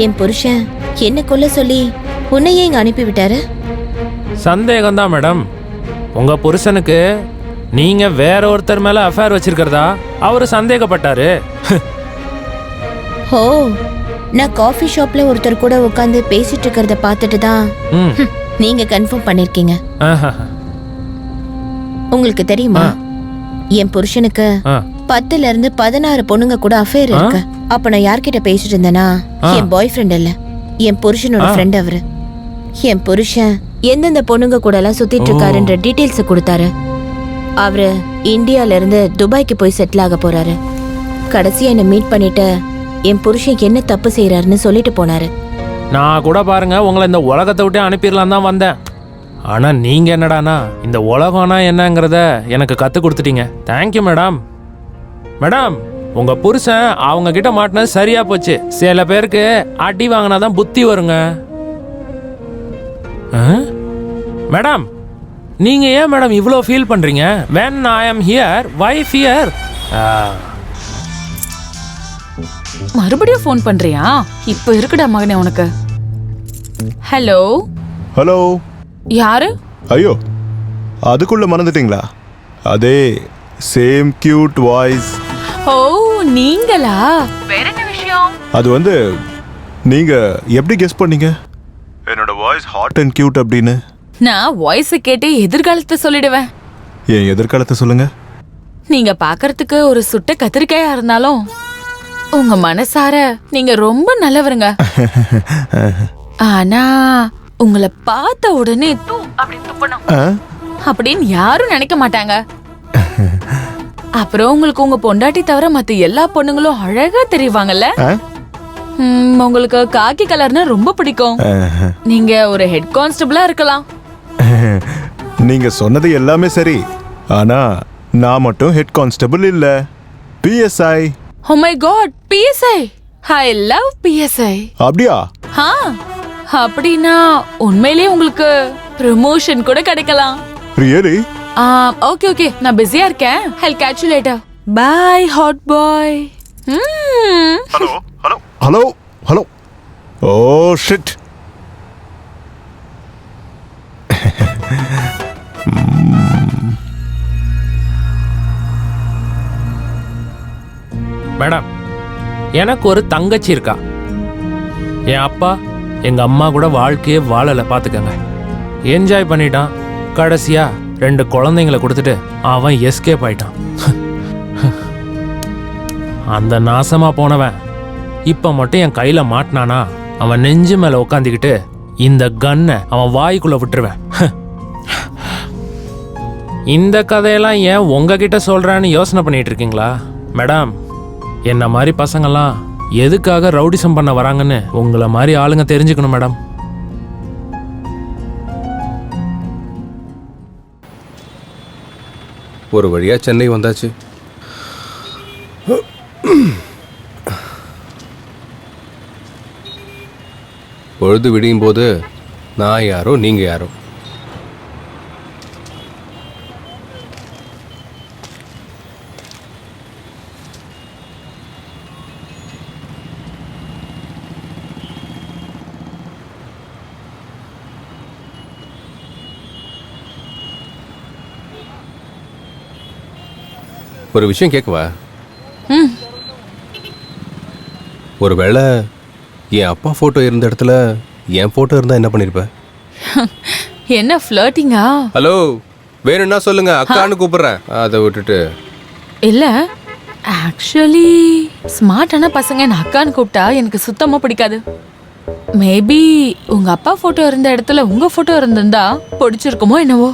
என் புருஷன் என்ன கொல்ல சொல்லி உன்னையே இங்க அனுப்பி விட்டாரு? சந்தேகம்தான் மேடம். உங்க புருஷனுக்கு நீங்க வேற ஒருத்தர் மேல அஃபேர் வச்சிருக்கிறதா அவரு சந்தேகப்பட்டாரு. ஓ, நான் காஃபி ஷாப்ல ஒருத்தர் கூட உட்காந்து பேசிட்டு இருக்கிறத பார்த்துட்டு தான் நீங்க கன்ஃபார்ம் பண்ணிருக்கீங்க. உங்களுக்கு தெரியுமா, என் புருஷனுக்கு 10ல இருந்து 16 பொண்ணுங்க கூட அஃபேர் இருக்கு. அப்ப நான் யார்கிட்ட பேசிட்டு இருந்தேன்னா, என் பாய் ஃப்ரெண்ட் இல்ல, என் புருஷனோட ஃப்ரெண்ட் அவரு. என் புருஷன் எந்தெந்த பொண்ணுங்க கூட எல்லாம் சுத்திட்டு இருக்காருன்ற டீடைல்ஸ் கொடுத்தாரு. அவரு இந்தியால இருந்து துபாய்க்கு போய் செட்டில் ஆக போறாரு. கடைசியா என்ன மீட் பண்ணிட்டு என் புருஷன் என்ன தப்பு செய்யறாருன்னு சொல்லிட்டு போனாரு. நான் கூட பாருங்க உங்களை இந்த உலகத்தை விட்டு அனுப்பிடலாம் தான் வந்தேன். ஆனா நீங்க என்னடானா இந்த உலகம்னா என்னங்கிறத எனக்கு கத்து கொடுத்துட்டீங்க. Thank you madam. மேடம், உங்க புருஷன் அவங்க கிட்ட மாட்டினது சரியா போச்சு. சில பேருக்கு அடி வாங்கினாதான் புத்தி வருங்க. மேடம், நீங்க ஏன் மேடம் இவ்வளோ ஃபீல் பண்றீங்க? when I am here, why fear? மறுபடியும் ஃபோன் பண்றியா? இப்போ இருக்குடா மகனே உனக்கு. ஹலோ ஹலோ, யாரு? ஐயோ, அதுக்குள்ள மறந்துட்டீங்களா? அதே சேம் கியூட் வாய்ஸ். ஓ, நீங்களா? வேற என்ன விஷயம்? அது வந்து நீங்க எப்படி கெஸ் பண்ணீங்க என்னோட வாய்ஸ் ஹாட் அண்ட் கியூட் அப்படின்னு? நான் வாய்ஸை கேட்டு எதிர்காலத்தை சொல்லிடுவேன். என் எதிர்காலத்தை சொல்லுங்க. நீங்க பாக்குறதுக்கு ஒரு சுட்ட கத்திரிக்காயா இருந்தாலும் உங்க மனசார நீங்க ரொம்ப நல்லவருங்க. ஆனா உங்களை பார்த்த உடனே தூ அப்படின்னு துப்பணும் அப்படின்னு யாரும் நினைக்க மாட்டாங்க. அப்புறம் உங்களுக்கு உங்க பொண்டாட்டி தவிர மத்த எல்லா பொண்ணுங்களும் அழகா தெரிவாங்கல்ல. உங்களுக்கு காக்கி கலர்னா ரொம்ப பிடிக்கும். நீங்க ஒரு ஹெட் கான்ஸ்டபிளா இருக்கலாம். நீங்க சொன்னது எல்லாமே சரி, ஆனா நான் மட்டும் ஹெட் கான்ஸ்டபிள் இல்ல, PSI. Oh my god, PSI. I love PSI. அப்படியா? அப்படின்னா உண்மையிலேயே உங்களுக்கு ப்ரமோஷன் கூட கிடைக்கலாம். ரியலி? ஓகே ஓகே, நான் பிஸியா இருக்கேன். I'll catch you later. Bye hot boy. Hello hello hello hello. Oh shit. Madam, எனக்கு ஒரு தங்கச்சி இருக்கா. என் அப்பா எங்க அம்மா கூட வாழ்க்கையே வாழலை பார்த்துக்கங்க. என்ஜாய் பண்ணிட்டான். கடைசியா 2 குழந்தைங்களை கொடுத்துட்டு அவன் எஸ்கேப் ஆயிட்டான். அந்த நாசமா போனவன் இப்ப மட்டும் என் கையில மாட்டினானா அவன் நெஞ்சு மேல உட்காந்துக்கிட்டு இந்த கன்னை அவன் வாய்க்குள்ள விட்டுருவேன். இந்த கதையெல்லாம் ஏன் உங்ககிட்ட சொல்றான்னு யோசனை பண்ணிட்டு இருக்கீங்களா மேடம்? என்ன மாதிரி பசங்கள்லாம் எதுக்காக ரவுடிசம் பண்ண வராங்கன்னு உங்களை மாதிரி ஆளுங்க தெரிஞ்சுக்கணும் மேடம். ஒரு வழியா சென்னை வந்தாச்சு. பொழுது விடியும் போது நான் யாரோ நீங்க யாரோ. ஒரு விஷயம் கேட்கவா? ஒருவேளை என் அப்பா போட்டோ இருந்த இடத்துல என் போட்டோ இருந்தா என்ன பண்ணிருப்ப? என்ன ஃப்ளர்ட்டிங்கா? ஹலோ, வேணும்னா சொல்லுங்க, அக்கான்னு கூப்பிடுறேன். அதை விட்டுட்டு இல்ல, ஆக்சுவலி ஸ்மார்ட்டான பசங்க என்ன அக்கான்னு கூப்பிட்டா எனக்கு சுத்தமா பிடிக்காது. மேபி உங்க அப்பா போட்டோ இருந்த இடத்துல உங்க போட்டோ இருந்திருந்தா பிடிச்சிருக்குமோ என்னவோ.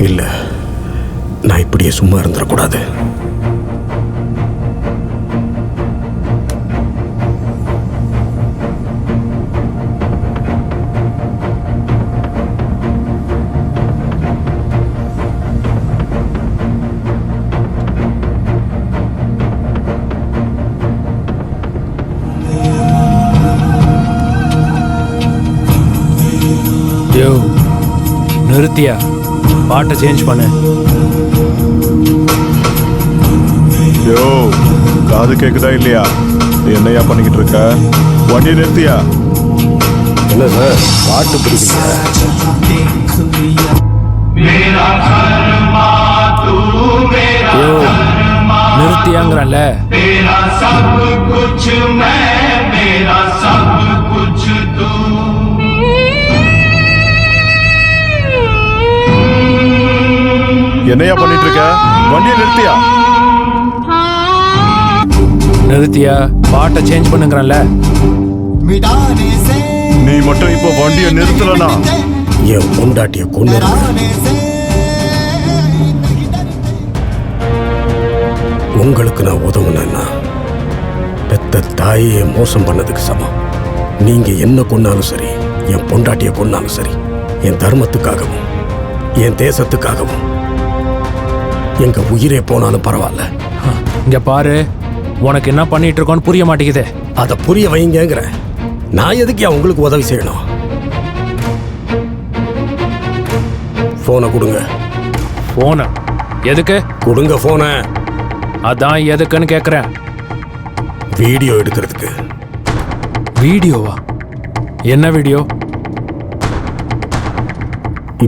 இல்ல, நான் இப்படியே சும்மா இருந்துடக்கூடாது. யோ, நிறுத்தியா? பாட்டை சேஞ்ச் பண்ணு. யோ, காது கேக்குதா இல்லையா? என்னையா பண்ணிக்கிட்டு இருக்க? வண்டி நிறுத்தியா? என்ன சார், பாட்டு பிடிக்கலையா? யோ, நிறுத்தியாங்கிறல்ல. என்னையா பண்ணிட்டு இருக்க? வண்டியை நிறுத்தியா? நிறுத்தியா? பாட்டை சேஞ்ச் பண்ணுங்கறல்ல. நீ மட்டும் இப்போ வண்டியை நிறுத்தலனா என் பொண்டாட்டிய கொண்டு உங்களுக்கு நான் உதவுனேன்னா பெத்த தாயே மோசம் பண்ணதுக்கு சமம். நீங்க என்ன கொன்னாலும் சரி, என் பொண்டாட்டிய கொன்னாலும் சரி, என் தர்மத்துக்காகவும் என் தேசத்துக்காகவும் எங்க உயிரே போனாலும் பரவாயில்ல. இங்க பாரு, உனக்கு என்ன பண்ணிட்டு இருக்கோன்னு புரிய மாட்டேங்குது. அதை புரிய வைங்கிற. நான் எதுக்கு உங்களுக்கு உதவி செய்யணும்? போனை கொடுங்க. போன எதுக்கு? கொடுங்க போனை. அதான் எதுக்குன்னு கேக்குறேன். வீடியோ எடுக்கிறதுக்கு. வீடியோவா? என்ன வீடியோ?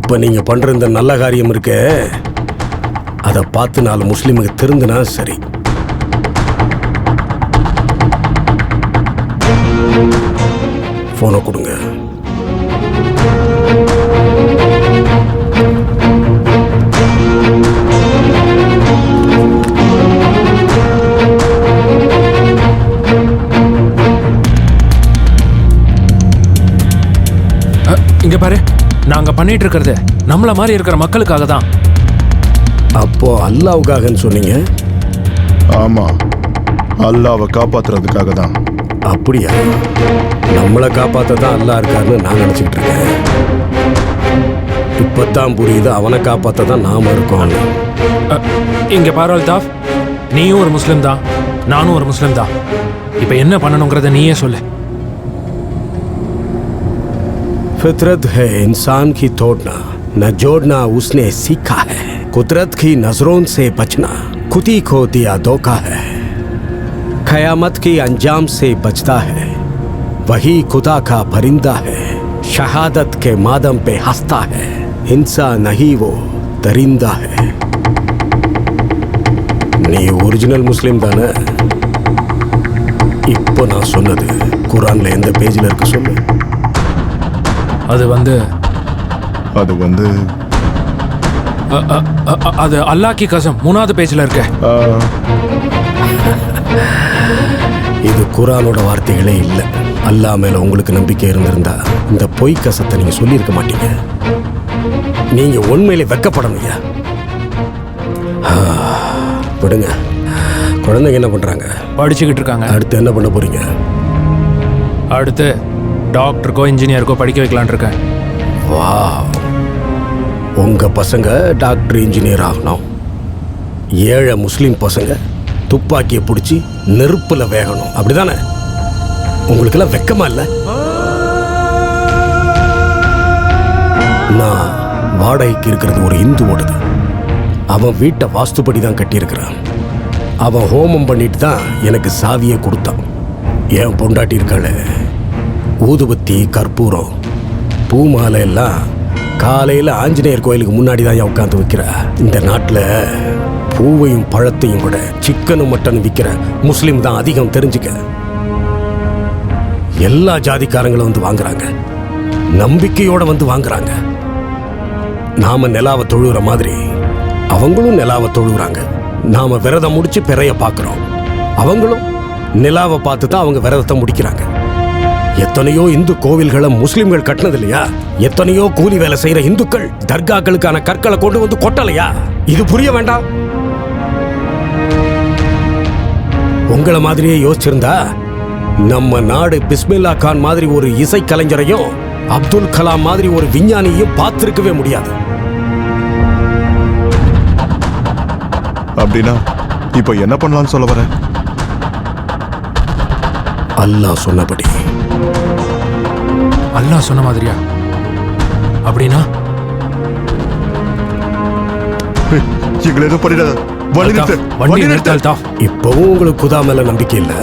இப்ப நீங்க பண்ற இந்த நல்ல காரியம் இருக்க, அதை பார்த்து 4 முஸ்லிமுக்கு திருந்தினா சரி. போனை கொடுங்க. இங்க பாரு, நாங்க பண்ணிட்டு இருக்கிறது நம்மள மாதிரி இருக்கிற மக்களுக்காக தான். அப்போ அல்லாவுக்காகன்னு சொன்னீங்க? ஆமா, அல்லாவை காப்பாத்துறதுக்காக தான். அப்படியா? நம்மளை காப்பாற்ற தான் அல்லா இருக்காருன்னு நான் நினச்சிக்கிட்டு இருக்கேன். இப்பத்தான் புரியுது அவனை காப்பாற்ற தான் நாம இருக்கோம். இங்க பாரு அல்தாஃப், நீயும் ஒரு முஸ்லிம் தான், நானும் ஒரு முஸ்லிம் தான். இப்ப என்ன பண்ணணுங்கிறத நீயே சொல்லு. फितरत है इंसान की तोड़ना, न जोड़ना उसने सीखा है. कुदरत की नजरों से बचना खुद ही को दिया धोखा है. कयामत की अंजाम से बचता है, वही खुदा का परिंदा है. शहादत के मादम पे हंसता है, इंसान नहीं वो दरिंदा है. நீ ஒரிஜினல் முஸ்லீம் தானே? இப்போ நான் சொன்னது குரான்ல எந்த பேஜில் இருக்கு சொல்லு. அது வந்து அது அல்லாஹ் கி கசம் 3வது பேஜ்ல இருக்க. இது குரானோட வார்த்தைகளே இல்லை. அல்லாஹ் மேல உங்களுக்கு நம்பிக்கை இருந்திருந்தா இந்த பொய் கசத்தை நீங்க சொல்லியிருக்க மாட்டீங்க. நீங்க உண்மையிலே வெக்கப்படணும்யா. விடுங்க. குழந்தைங்க என்ன பண்றாங்க? படிச்சுக்கிட்டு இருக்காங்க. அடுத்து என்ன பண்ண போறீங்க? அடுத்து டாக்டருக்கோ இன்ஜினியருக்கோ படிக்க வைக்கலான் இருக்கேன். வா, உங்க பசங்க டாக்டர் இன்ஜினியர் ஆகணும். ஏழை முஸ்லீம் பசங்க துப்பாக்கியை பிடிச்சி நெருப்புல வேகணும். அப்படிதானே? உங்களுக்கெல்லாம் வெக்கமா இல்லை? நான் வாடகைக்கு இருக்கிறது ஒரு இந்துவோடது. அவன் வீட்டை வாஸ்துப்படி தான் கட்டியிருக்கிறான். அவன் ஹோமம் பண்ணிட்டு தான் எனக்கு சாவியை கொடுத்தான். என் பொண்டாட்டி இருக்காளே, ஊதுபத்தி கற்பூரம் பூ மாலை எல்லாம் காலையில் ஆஞ்சநேயர் கோயிலுக்கு முன்னாடி தான் உட்காந்து விற்கிற. இந்த நாட்டில் பூவையும் பழத்தையும் விட சிக்கனும் மட்டனும் விற்கிற முஸ்லீம் தான் அதிகம். தெரிஞ்சுக்க. எல்லா ஜாதிக்காரங்களும் வந்து வாங்குறாங்க, நம்பிக்கையோட வந்து வாங்குறாங்க. நாம நிலாவை தொழுகிற மாதிரி அவங்களும் நிலாவை தொழுகிறாங்க. நாம விரதம் முடிச்சு பிறைய பார்க்குறோம், அவங்களும் நிலாவை பார்த்து தான் அவங்க விரதத்தை முடிக்கிறாங்க. எத்தனையோ இந்து கோவில்களை முஸ்லிம்கள் கட்டினது இல்லையா? எத்தனையோ கூலி வேலை செய்யற இந்துக்கள் தர்காக்களுக்கான கற்களை கொண்டு வந்து கொட்டலையா? இது புரிய வேண்டாம்? உங்களை மாதிரியே யோசிச்சிருந்தா நம்ம நாடு பிஸ்மில்லா கான் மாதிரி ஒரு இசை கலைஞரையும் அப்துல் கலாம் மாதிரி ஒரு விஞ்ஞானியையும் பார்த்திருக்கவே முடியாது. அப்படின்னா இப்போ என்ன பண்ணலாம்னு சொல்ல வர? அல்லாஹ் சொன்னபடி. அல்லாஹ் சொன்ன மாதிரியா? அப்படின்னா எங்களை எதுவும் பண்ணிடாத. வண்டி நிறுத்தா. இப்பவும் உங்களுக்கு குதா மேல நம்பிக்கை இல்ல?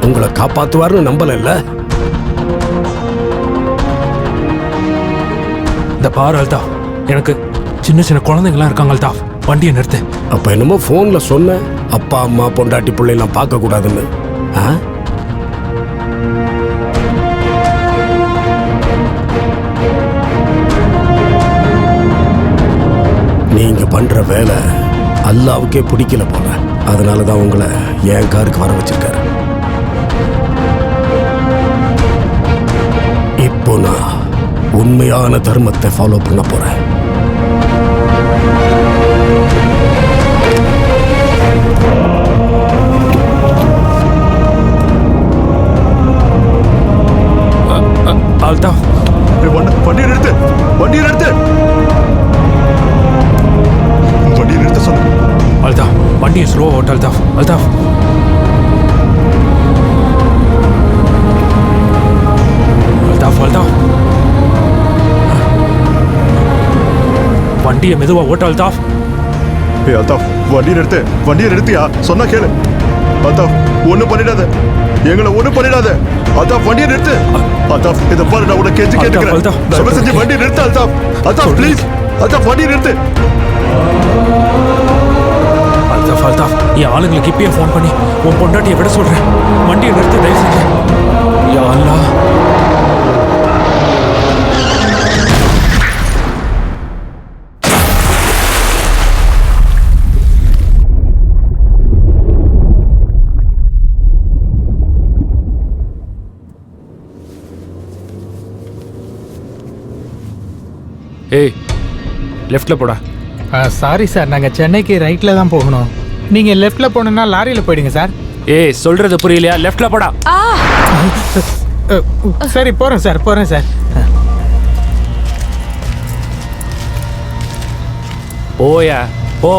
உங்களை காப்பாத்துவாருன்னு நம்பல இல்ல? இந்த பாரு அல்தாஃப், எனக்கு சின்ன சின்ன குழந்தைங்களாம் இருக்காங்க அல்தாஃப், வண்டியை நிறுத்து. அப்ப என்னமோ போன்ல சொன்ன அப்பா அம்மா பொண்டாட்டி பிள்ளைலாம் பார்க்க கூடாதுன்னு. நீங்க பண்ற வேலை அல்லாவுக்கே பிடிக்கல போல. அதனாலதான் உங்களை என் காருக்கு வர வச்சிருக்காரு. இப்போ நான் உண்மையான தர்மத்தை ஃபாலோ பண்ண போறேன். அல்தாஃப், வண்டியை நிறுத்து, வண்டியை நிறுத்து, வண்டியை நிறுத்த சொன்ன. அல்தாஃப், வண்டியை ஸ்லோ ஓட்டு அல்தாஃப். அல்தாஃப், அல்தாஃப், அல்தாஃப், வண்டியை மெதுவா ஓட்டு அல்தாஃப். ஏய் அல்தாஃப், வண்டியை நிறுத்து, வண்டியை நிறுத்தியா? சொன்னா கேளு. அல்தாஃப், ஒண்ணும் பண்ணிடாத, எங்களை ஒண்ணும் பண்ணிடாத. அல்தாஃப், வண்டியை நிறுத்து. அல்தாஃப், இதை பாரு, நான் உனக்கு கெஞ்சி கேட்டுக்கிறேன். தயவு செஞ்சு வண்டியை நிறுத்து அல்தாஃப். அல்தாஃப் ப்ளீஸ், அல்தாஃப் வண்டியை நிறுத்து. அல்தாஃப், அல்தாஃப், என் ஆளுங்களுக்கு இப்பயே ஃபோன் பண்ணி உன் பொண்டாட்டியை விட சொல்றேன். வண்டியை நிறுத்து தயவு செஞ்சு. யா அல்லாஹ். ஏய், லெஃப்ட்ல போடா. சாரி சார், நாங்கள் சென்னைக்கு ரைட்டில் தான் போகணும். நீங்கள் லெஃப்டில் போகணுன்னா லாரியில் போயிடுங்க சார். ஏய், சொல்றது புரியலையா? லெஃப்ட்ல போடா. சரி, போகிறேன் சார், போகிறேன் சார். போயா, போ.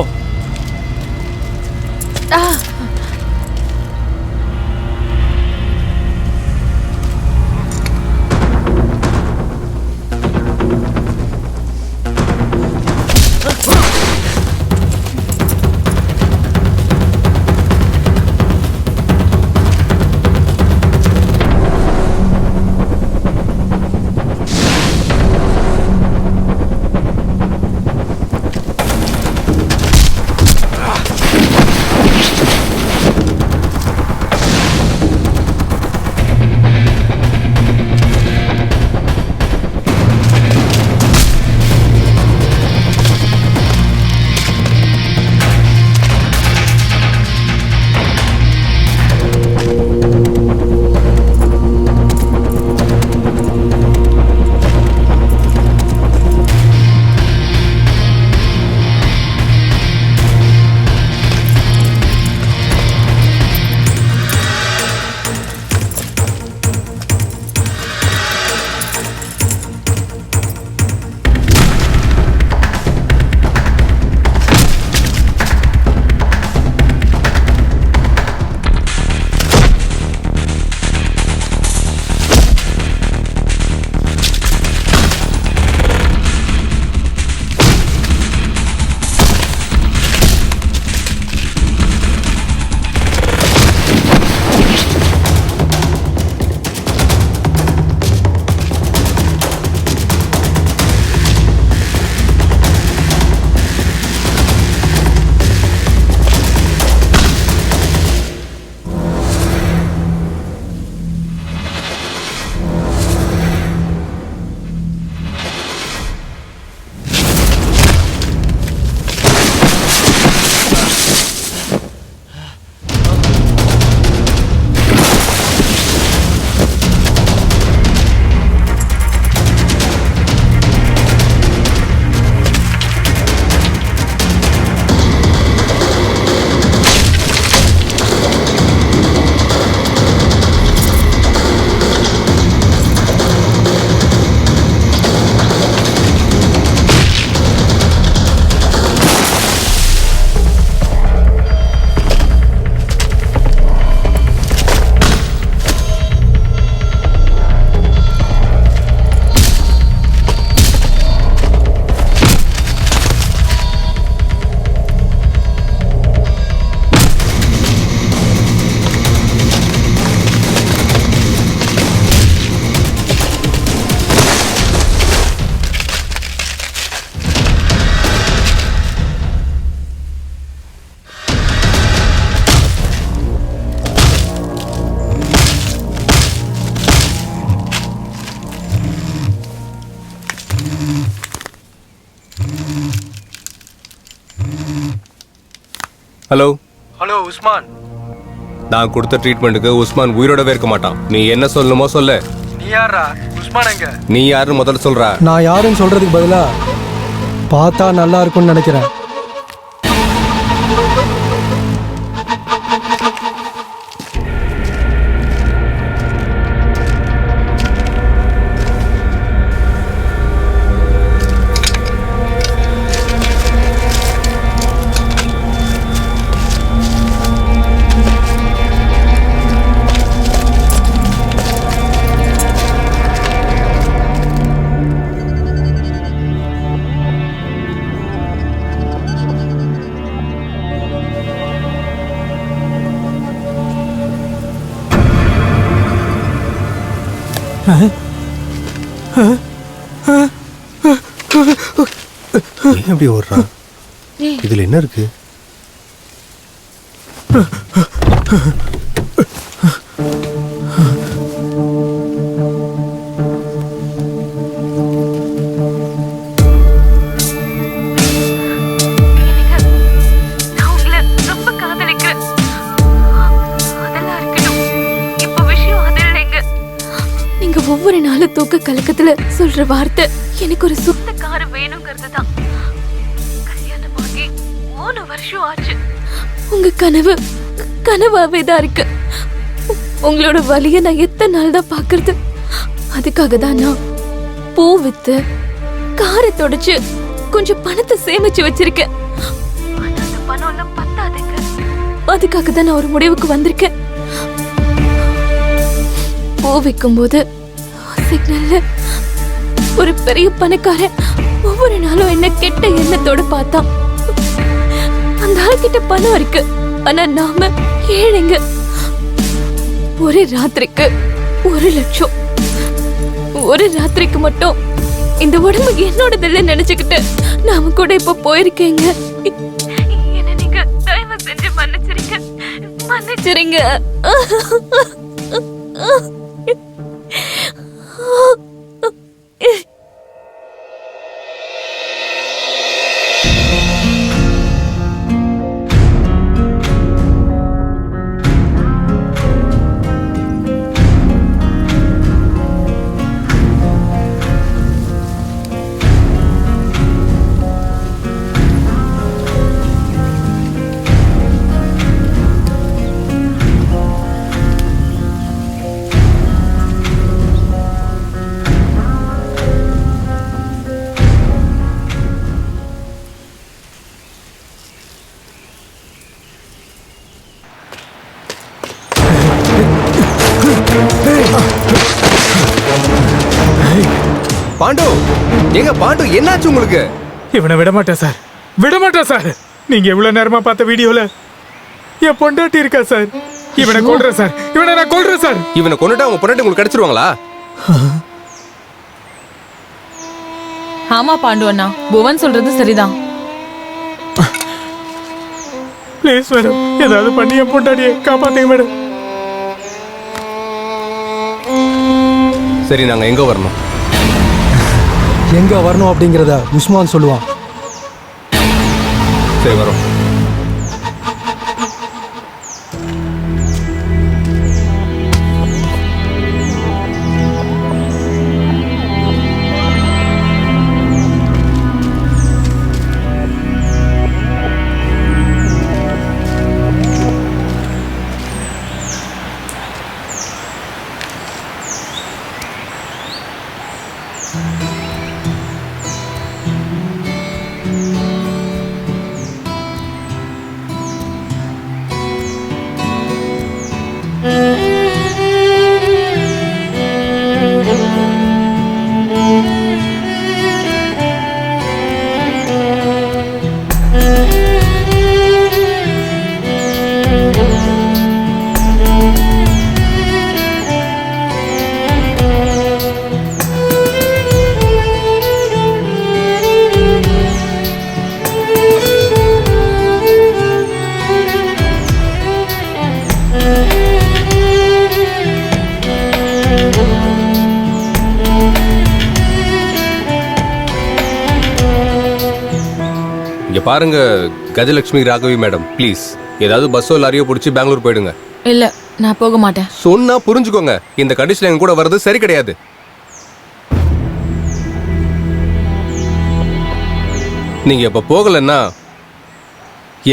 ஹலோ ஹலோ உஸ்மான், நான் கொடுத்த ட்ரீட்மெண்ட்டுக்கு உஸ்மான் உயிரோடவே இருக்க மாட்டான். நீ என்ன சொல்லணுமோ சொல்லு. நீ யாரா? உஸ்மான் எங்க? நீ யாருன்னு முதல்ல சொல்ற. நான் யாருன்னு சொல்றதுக்கு பதிலா பார்த்தா நல்லா இருக்கும்னு நினைக்கிறேன். ஏன் அப்படி ஓடுறான்? இதுல என்ன இருக்கு? நான் உங்களை ரொம்ப காதலிக்கிறேன். அதெல்லாம் இருக்கட்டும். இப்ப விஷயம் அது இல்லைங்க. நீங்க ஒவ்வொரு நாளும் தூக்க கலக்கத்துல சொல்ற வார்த்தை எனக்கு ஒரு சுத்த கார் வேணுங்கிறது தான். கல்யாணமாகி 3 வருஷம் ஆச்சு. உங்க கனவு கனவாவே தான் இருக்கு. உங்களோட வலிய நான் எத்தனை நாள் தான் பாக்குறது. அதுக்காக தான் நான் பூ வித்து காரை தொடச்சு கொஞ்சம் பணத்தை சேமிச்சு வச்சிருக்கேன். ஆனா அந்த பணம் எல்லாம் பத்தாதுங்க. அதுக்காக தான் நான் ஒரு முடிவுக்கு வந்திருக்கேன். பூ விற்கும் போது சிக்னல்ல ஒரு பெரிய பணக்காரன் ஒவ்வொரு நாளும் என்ன கெட்ட எண்ணத்தோட பார்த்தான். அந்த ஆள்கிட்ட பணம் இருக்கு, ஆனா நாம ஏழைங்க. ஒரு ராத்திரிக்கு 1 லட்சம். ஒரு ராத்திரிக்கு மட்டும் இந்த உடம்பு என்னோடதில்ல நினைச்சுக்கிட்டு நாம கூட இப்ப போயிருக்கேங்க. என்ன நீங்க தயவு செஞ்சு மன்னிச்சிருங்க, மன்னிச்சிருங்க. பாண்டு, எங்க பாண்டு, என்னாச்சு உங்களுக்கு? இவனை விட மாட்டேன் சார், விட மாட்டேன் சார். நீங்க எவ்வளவு நேரமா பார்த்த வீடியோல என் பொண்டாட்டி இருக்கா சார். இவனை கொல்றேன் சார், இவனை நான் கொல்றேன் சார். இவனை கொண்டுட்டா உங்க பொண்டாட்டி உங்களுக்கு கிடைச்சிருவாங்களா? ஆமா பாண்டு அண்ணா, புவன் சொல்றது சரிதான். ப்ளீஸ் மேடம், ஏதாவது பண்ணி என் பொண்டாட்டியை காப்பாத்துங்க மேடம். சரி, நாங்க எங்க வரணும்? எங்க வரணும் அப்படிங்கிறத உஸ்மான் சொல்லுவான். சரி, வரோம். இங்க பாருங்க கஜலட்சுமி ராகவி மேடம், ப்ளீஸ் ஏதாவது பஸ்ஸோ லாரியோ பிடிச்சி பெங்களூர் போயிடுங்க. இல்ல நான் போக மாட்டேன். சொன்னா புரிஞ்சுக்கோங்க, இந்த கண்டிஷன் எங்க கூட வர்றது சரி கிடையாது. நீங்க இப்ப போகலன்னா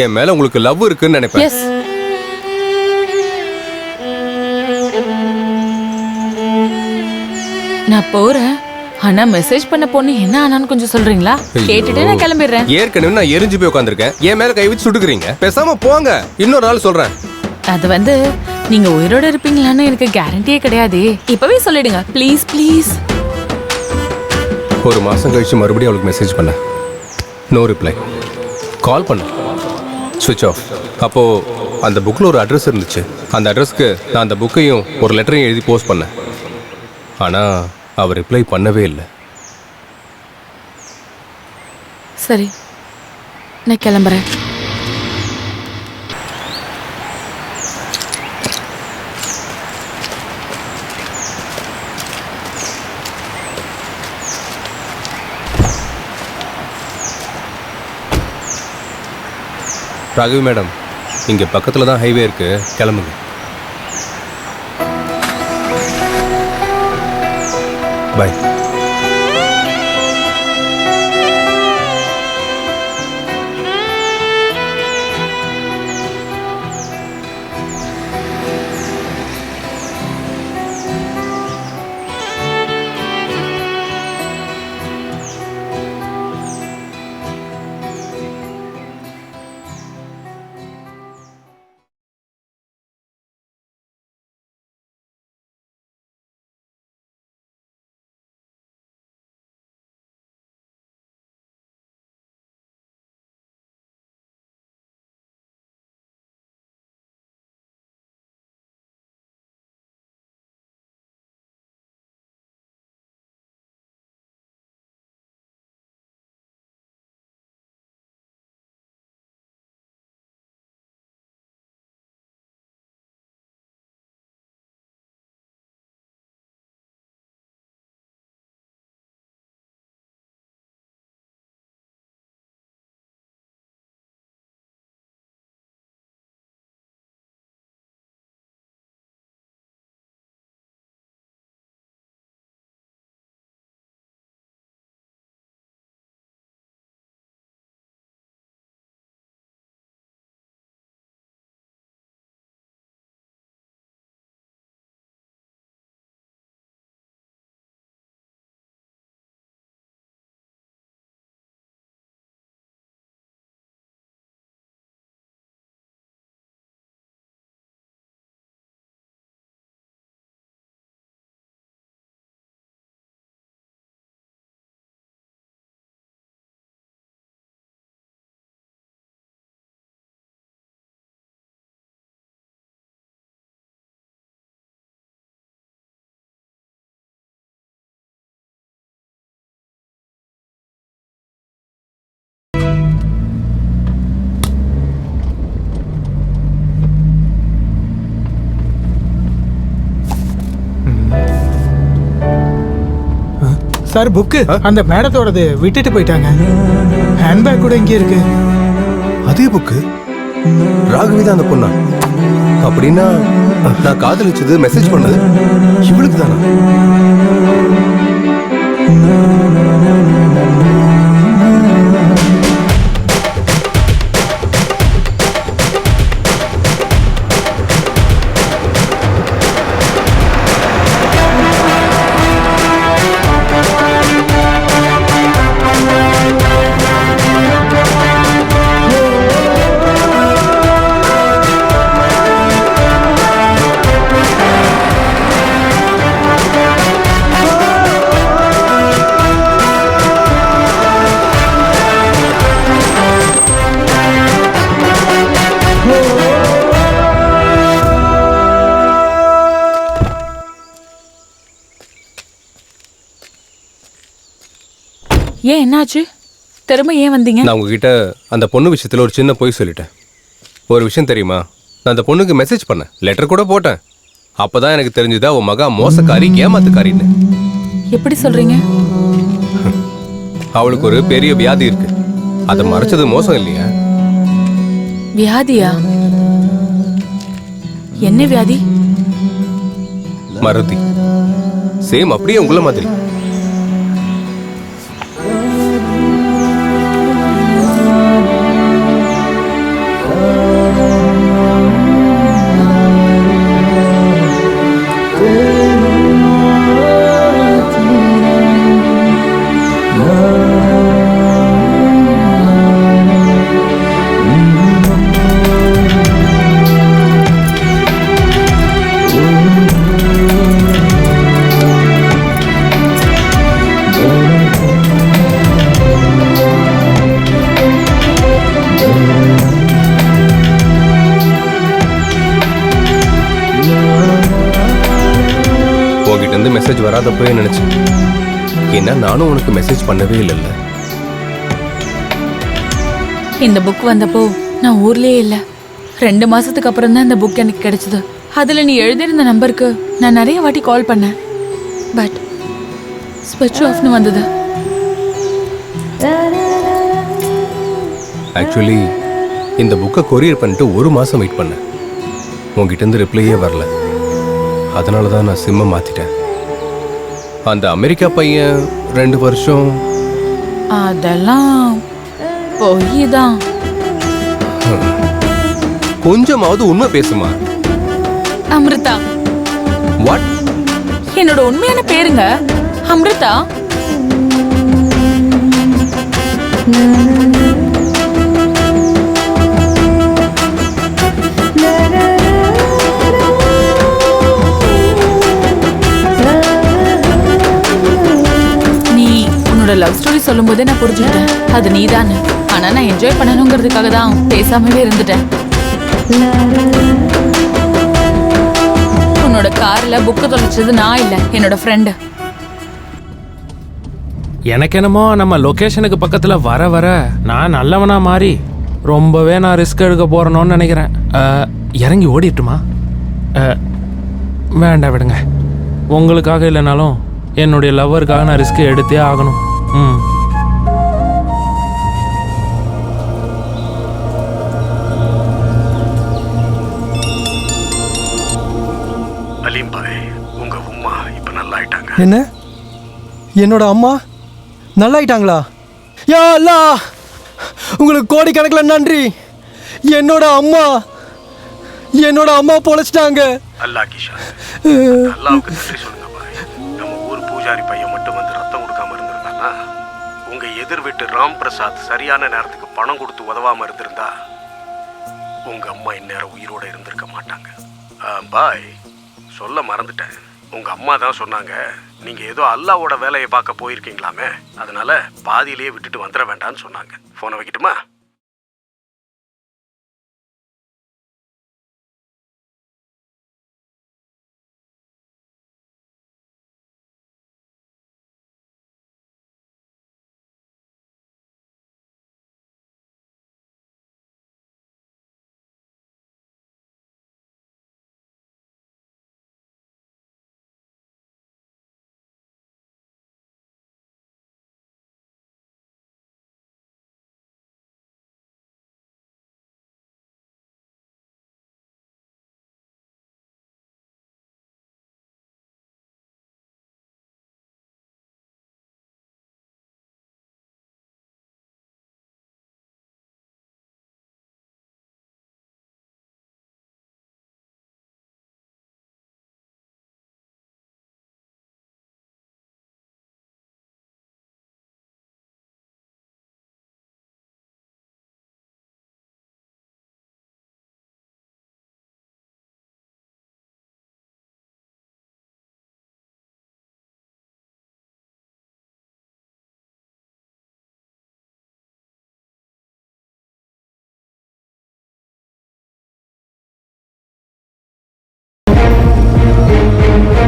என் மேல உங்களுக்கு லவ் இருக்குன்னு நினைப்பேன். எஸ். நான் போறேன். ஆனா மெசேஜ் பண்ண பொண்ணு என்ன ஆனான்னு கொஞ்சம் சொல்றீங்களா? கேட்டுட்டு நான் கிளம்பிடுறேன். ஏற்கனவே நான் எரிஞ்சு போய் உட்காந்துருக்கேன், என் மேல கை வச்சு சுட்டுக்கிறீங்க. பேசாம போங்க, இன்னொரு நாள் சொல்றேன். அது நீங்க உயிரோட இருப்பீங்களான்னு எனக்கு கேரண்டியே கிடையாது. இப்பவே சொல்லிடுங்க ப்ளீஸ் ப்ளீஸ். ஒரு மாசம் கழிச்சு மறுபடியும் அவளுக்கு மெசேஜ் பண்ண, நோ ரிப்ளை. கால் பண்ண, சுவிட்ச் ஆஃப். அப்போ அந்த புக்கில் ஒரு அட்ரஸ் இருந்துச்சு. அந்த அட்ரஸ்க்கு நான் அந்த புக்கையும் ஒரு லெட்டரையும் எழுதி போஸ்ட் பண்ணேன். ஆனால் அவர் ரிப்ளை பண்ணவே இல்லை. சரி, நான் கிளம்புறேன். ராகவி மேடம், இங்கே பக்கத்தில் தான் ஹைவே இருக்கு, கிளம்புங்க. பாய். சார் புக்கு அந்த மேடத்தோடது விட்டுட்டு போயிட்டாங்க. ஹேண்ட்பேக் கூட இங்கே இருக்கு. அதே புக்கு ராகவி தான் அந்த பொண்ணா? அப்படின்னா நான் காதலிச்சது மெசேஜ் பண்ணது இவளுக்கு தானா? ஏன் என்னாச்சு? திரும்ப ஏன் வந்தீங்க? நான் உங்ககிட்ட அந்த பொண்ணு விஷயத்துல ஒரு சின்ன பொய் சொல்லிட்டேன். ஒரு விஷயம் தெரியுமா, நான் அந்த பொண்ணுக்கு மெசேஜ் பண்ணேன், லெட்டர் கூட போட்டேன். அப்பதான் எனக்கு தெரிஞ்சது அவன் மகா மோசக்காரி, ஏமாத்துக்காரின்னு. எப்படி சொல்றீங்க? அவளுக்கு ஒரு பெரிய வியாதி இருக்கு. அதை மறைச்சது மோசம் இல்லையா? வியாதியா? என்ன வியாதி? மறதி. சேம் அப்படியே உங்கள மாதிரி. உங்ககிட்ட இருந்து மெசேஜ் வராதப்பவே நினைச்சேன். ஏன்னா நானும் உனக்கு மெசேஜ் பண்ணவே இல்லைல்ல. இந்த புக் வந்தப்போ நான் ஊர்லயே இல்ல. 2 மாசத்துக்கு அப்புறம் தான் இந்த புக் எனக்கு கிடைச்சது. அதுல நீ எழுதியிருந்த நம்பருக்கு நான் நிறைய வாட்டி கால் பண்ணேன். பட் ஸ்விட்ச் ஆஃப்னு வந்தது. ஆக்சுவலி இந்த புக்கை கொரியர் பண்ணிட்டு 1 மாசம் வெயிட் பண்ணேன். உங்ககிட்ட இருந்து ரிப்ளையே வரல. அதனால தான் நான் சிம்மை மாத்திட்டேன். அந்த அமெரிக்கா பையன் 2 வருஷம். அதெல்லாம் பொய் தான். கொஞ்சமாவது உண்மை பேசுமா? அமிர்தா. வாட்? என்னோட உண்மையான பேருங்க அமிர்தா. லவ் ஸ்டோரி சொல்லும் போதே நான் புரிஞ்சுக்கிட்டேன் அது நீதான்னு. ஆனா நான் என்ஜாய் பண்ணணுங்கிறதுக்காக தான் பேசாமவே இருந்துட்டேன். உன்னோட கார்ல புக்கு தொலைச்சது நான் இல்ல, என்னோட ஃப்ரெண்டு. எனக்கு என்னமோ நம்ம லொகேஷனுக்கு பக்கத்துல வர வர நான் நல்லவனா மாறி ரொம்பவே நான் ரிஸ்க் எடுக்க போறேனோன்னு நினைக்கிறேன். இறங்கி ஓடிட்டுமா? வேண்டாம் விடுங்க. உங்களுக்காக இல்லைனாலும் என்னுடைய லவ்வருக்காக நான் ரிஸ்க் எடுத்தே ஆகணும். அலீம் பாய், உங்க அம்மா இப்ப நல்லா ஆயிட்டாங்க. என்ன? என்னோட அம்மா நல்லாயிட்டாங்களா? யா அல்லாஹ், உங்களுக்கு கோடிக்கணக்கில் நன்றி. என்னோட அம்மா பொழைச்சிட்டாங்க. அல்லாஹ் கிஷா, அல்லாஹ்வுக்கு நன்றி சொல்லுங்க பாய். நம்ம ஊர் பூஜாரி பையன் மட்டும் வந்து ரத்தம் கொடுக்காம இருந்திருந்தானா, உங்க எதிர் வீட்டு ராம் பிரசாத் சரியான நேரத்துக்கு பணம் கொடுத்து உதவாம இருந்திருந்தா உங்க அம்மா இந்நேரம் உயிரோட இருந்திருக்க மாட்டாங்க. பாய், சொல்ல மறந்துட்டேன். உங்க அம்மா தான் சொன்னாங்க, நீங்க ஏதோ அல்லாவோட வேலையை பார்க்க போயிருக்கீங்களாமே, அதனால பாதியிலேயே விட்டுட்டு வந்துட வேண்டாம்னு சொன்னாங்க. போனை வைக்கட்டுமா?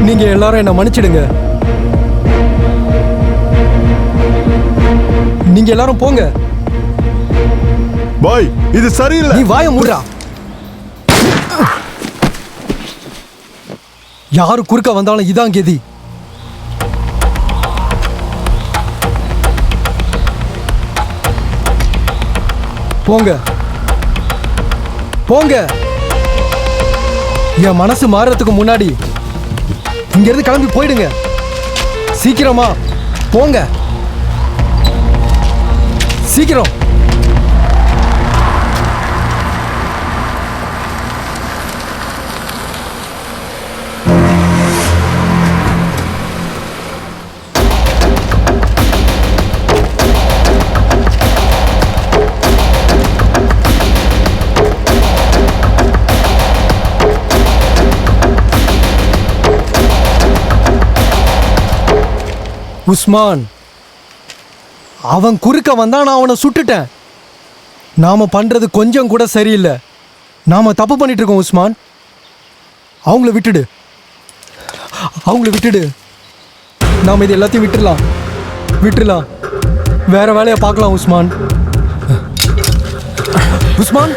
நீங்க எல்லாரும் என்ன மன்னிச்சிடுங்க. நீங்க எல்லாரும் போங்க. பாய், இது சரியில்லை. நீ வாய மூடுறா. யாரு குறுக்க வந்தாலும் இதான் கெதி. போங்க போங்க. என் மனசு மாறுறதுக்கு முன்னாடி இங்கிருந்து கிளம்பி போயிடுங்க. சீக்கிரமா போங்க, சீக்கிரம். உஸ்மான், அவன் குறுக்க வந்தா நான் அவனை சுட்டுட்டேன். நாம பண்றது கொஞ்சம் கூட சரியில்லை. நாம தப்பு பண்ணிட்டு இருக்கோம் உஸ்மான். அவங்கள விட்டுடு, அவங்கள விட்டுடு. நாம இது எல்லாத்தையும் விட்டுடலாம். வேற வேலையை பார்க்கலாம் உஸ்மான். உஸ்மான்,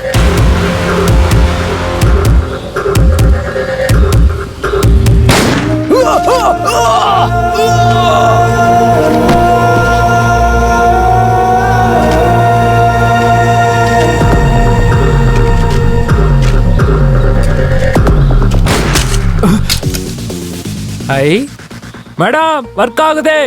ஐ மேடம், ஒர்க் ஆகுதே.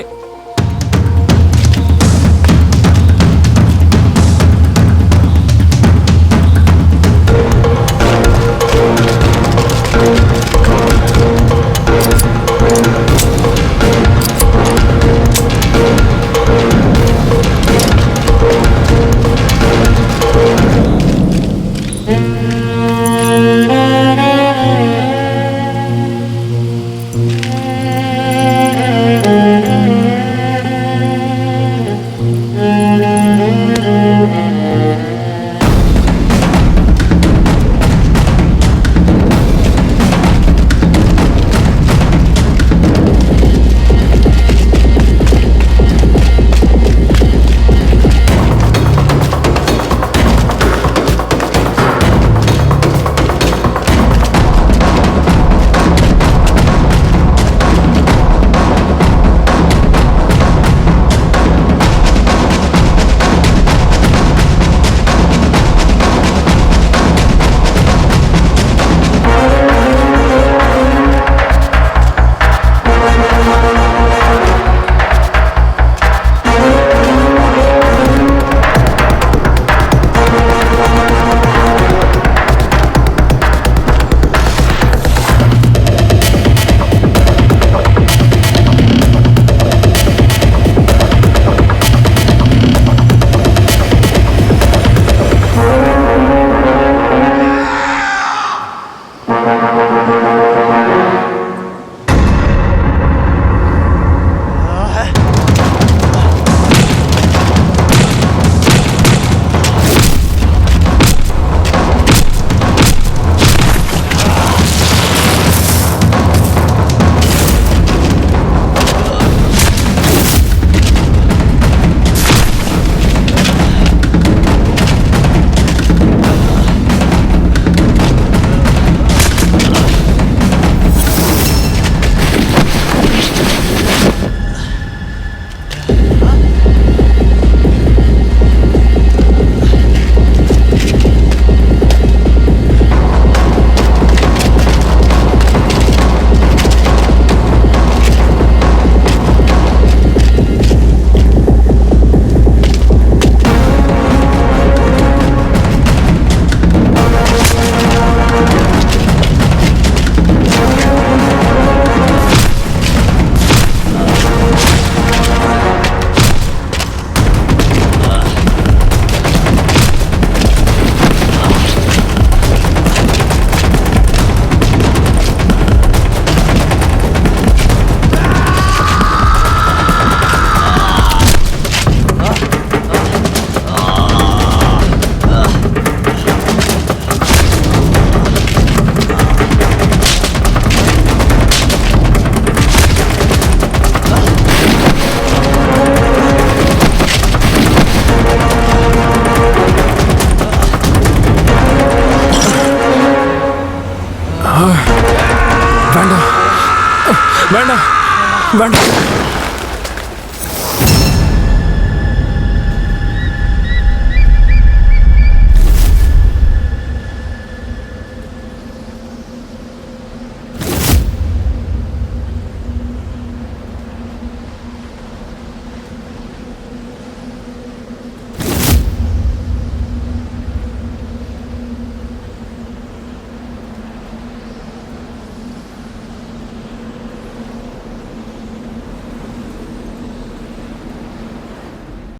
வேண்டாம்.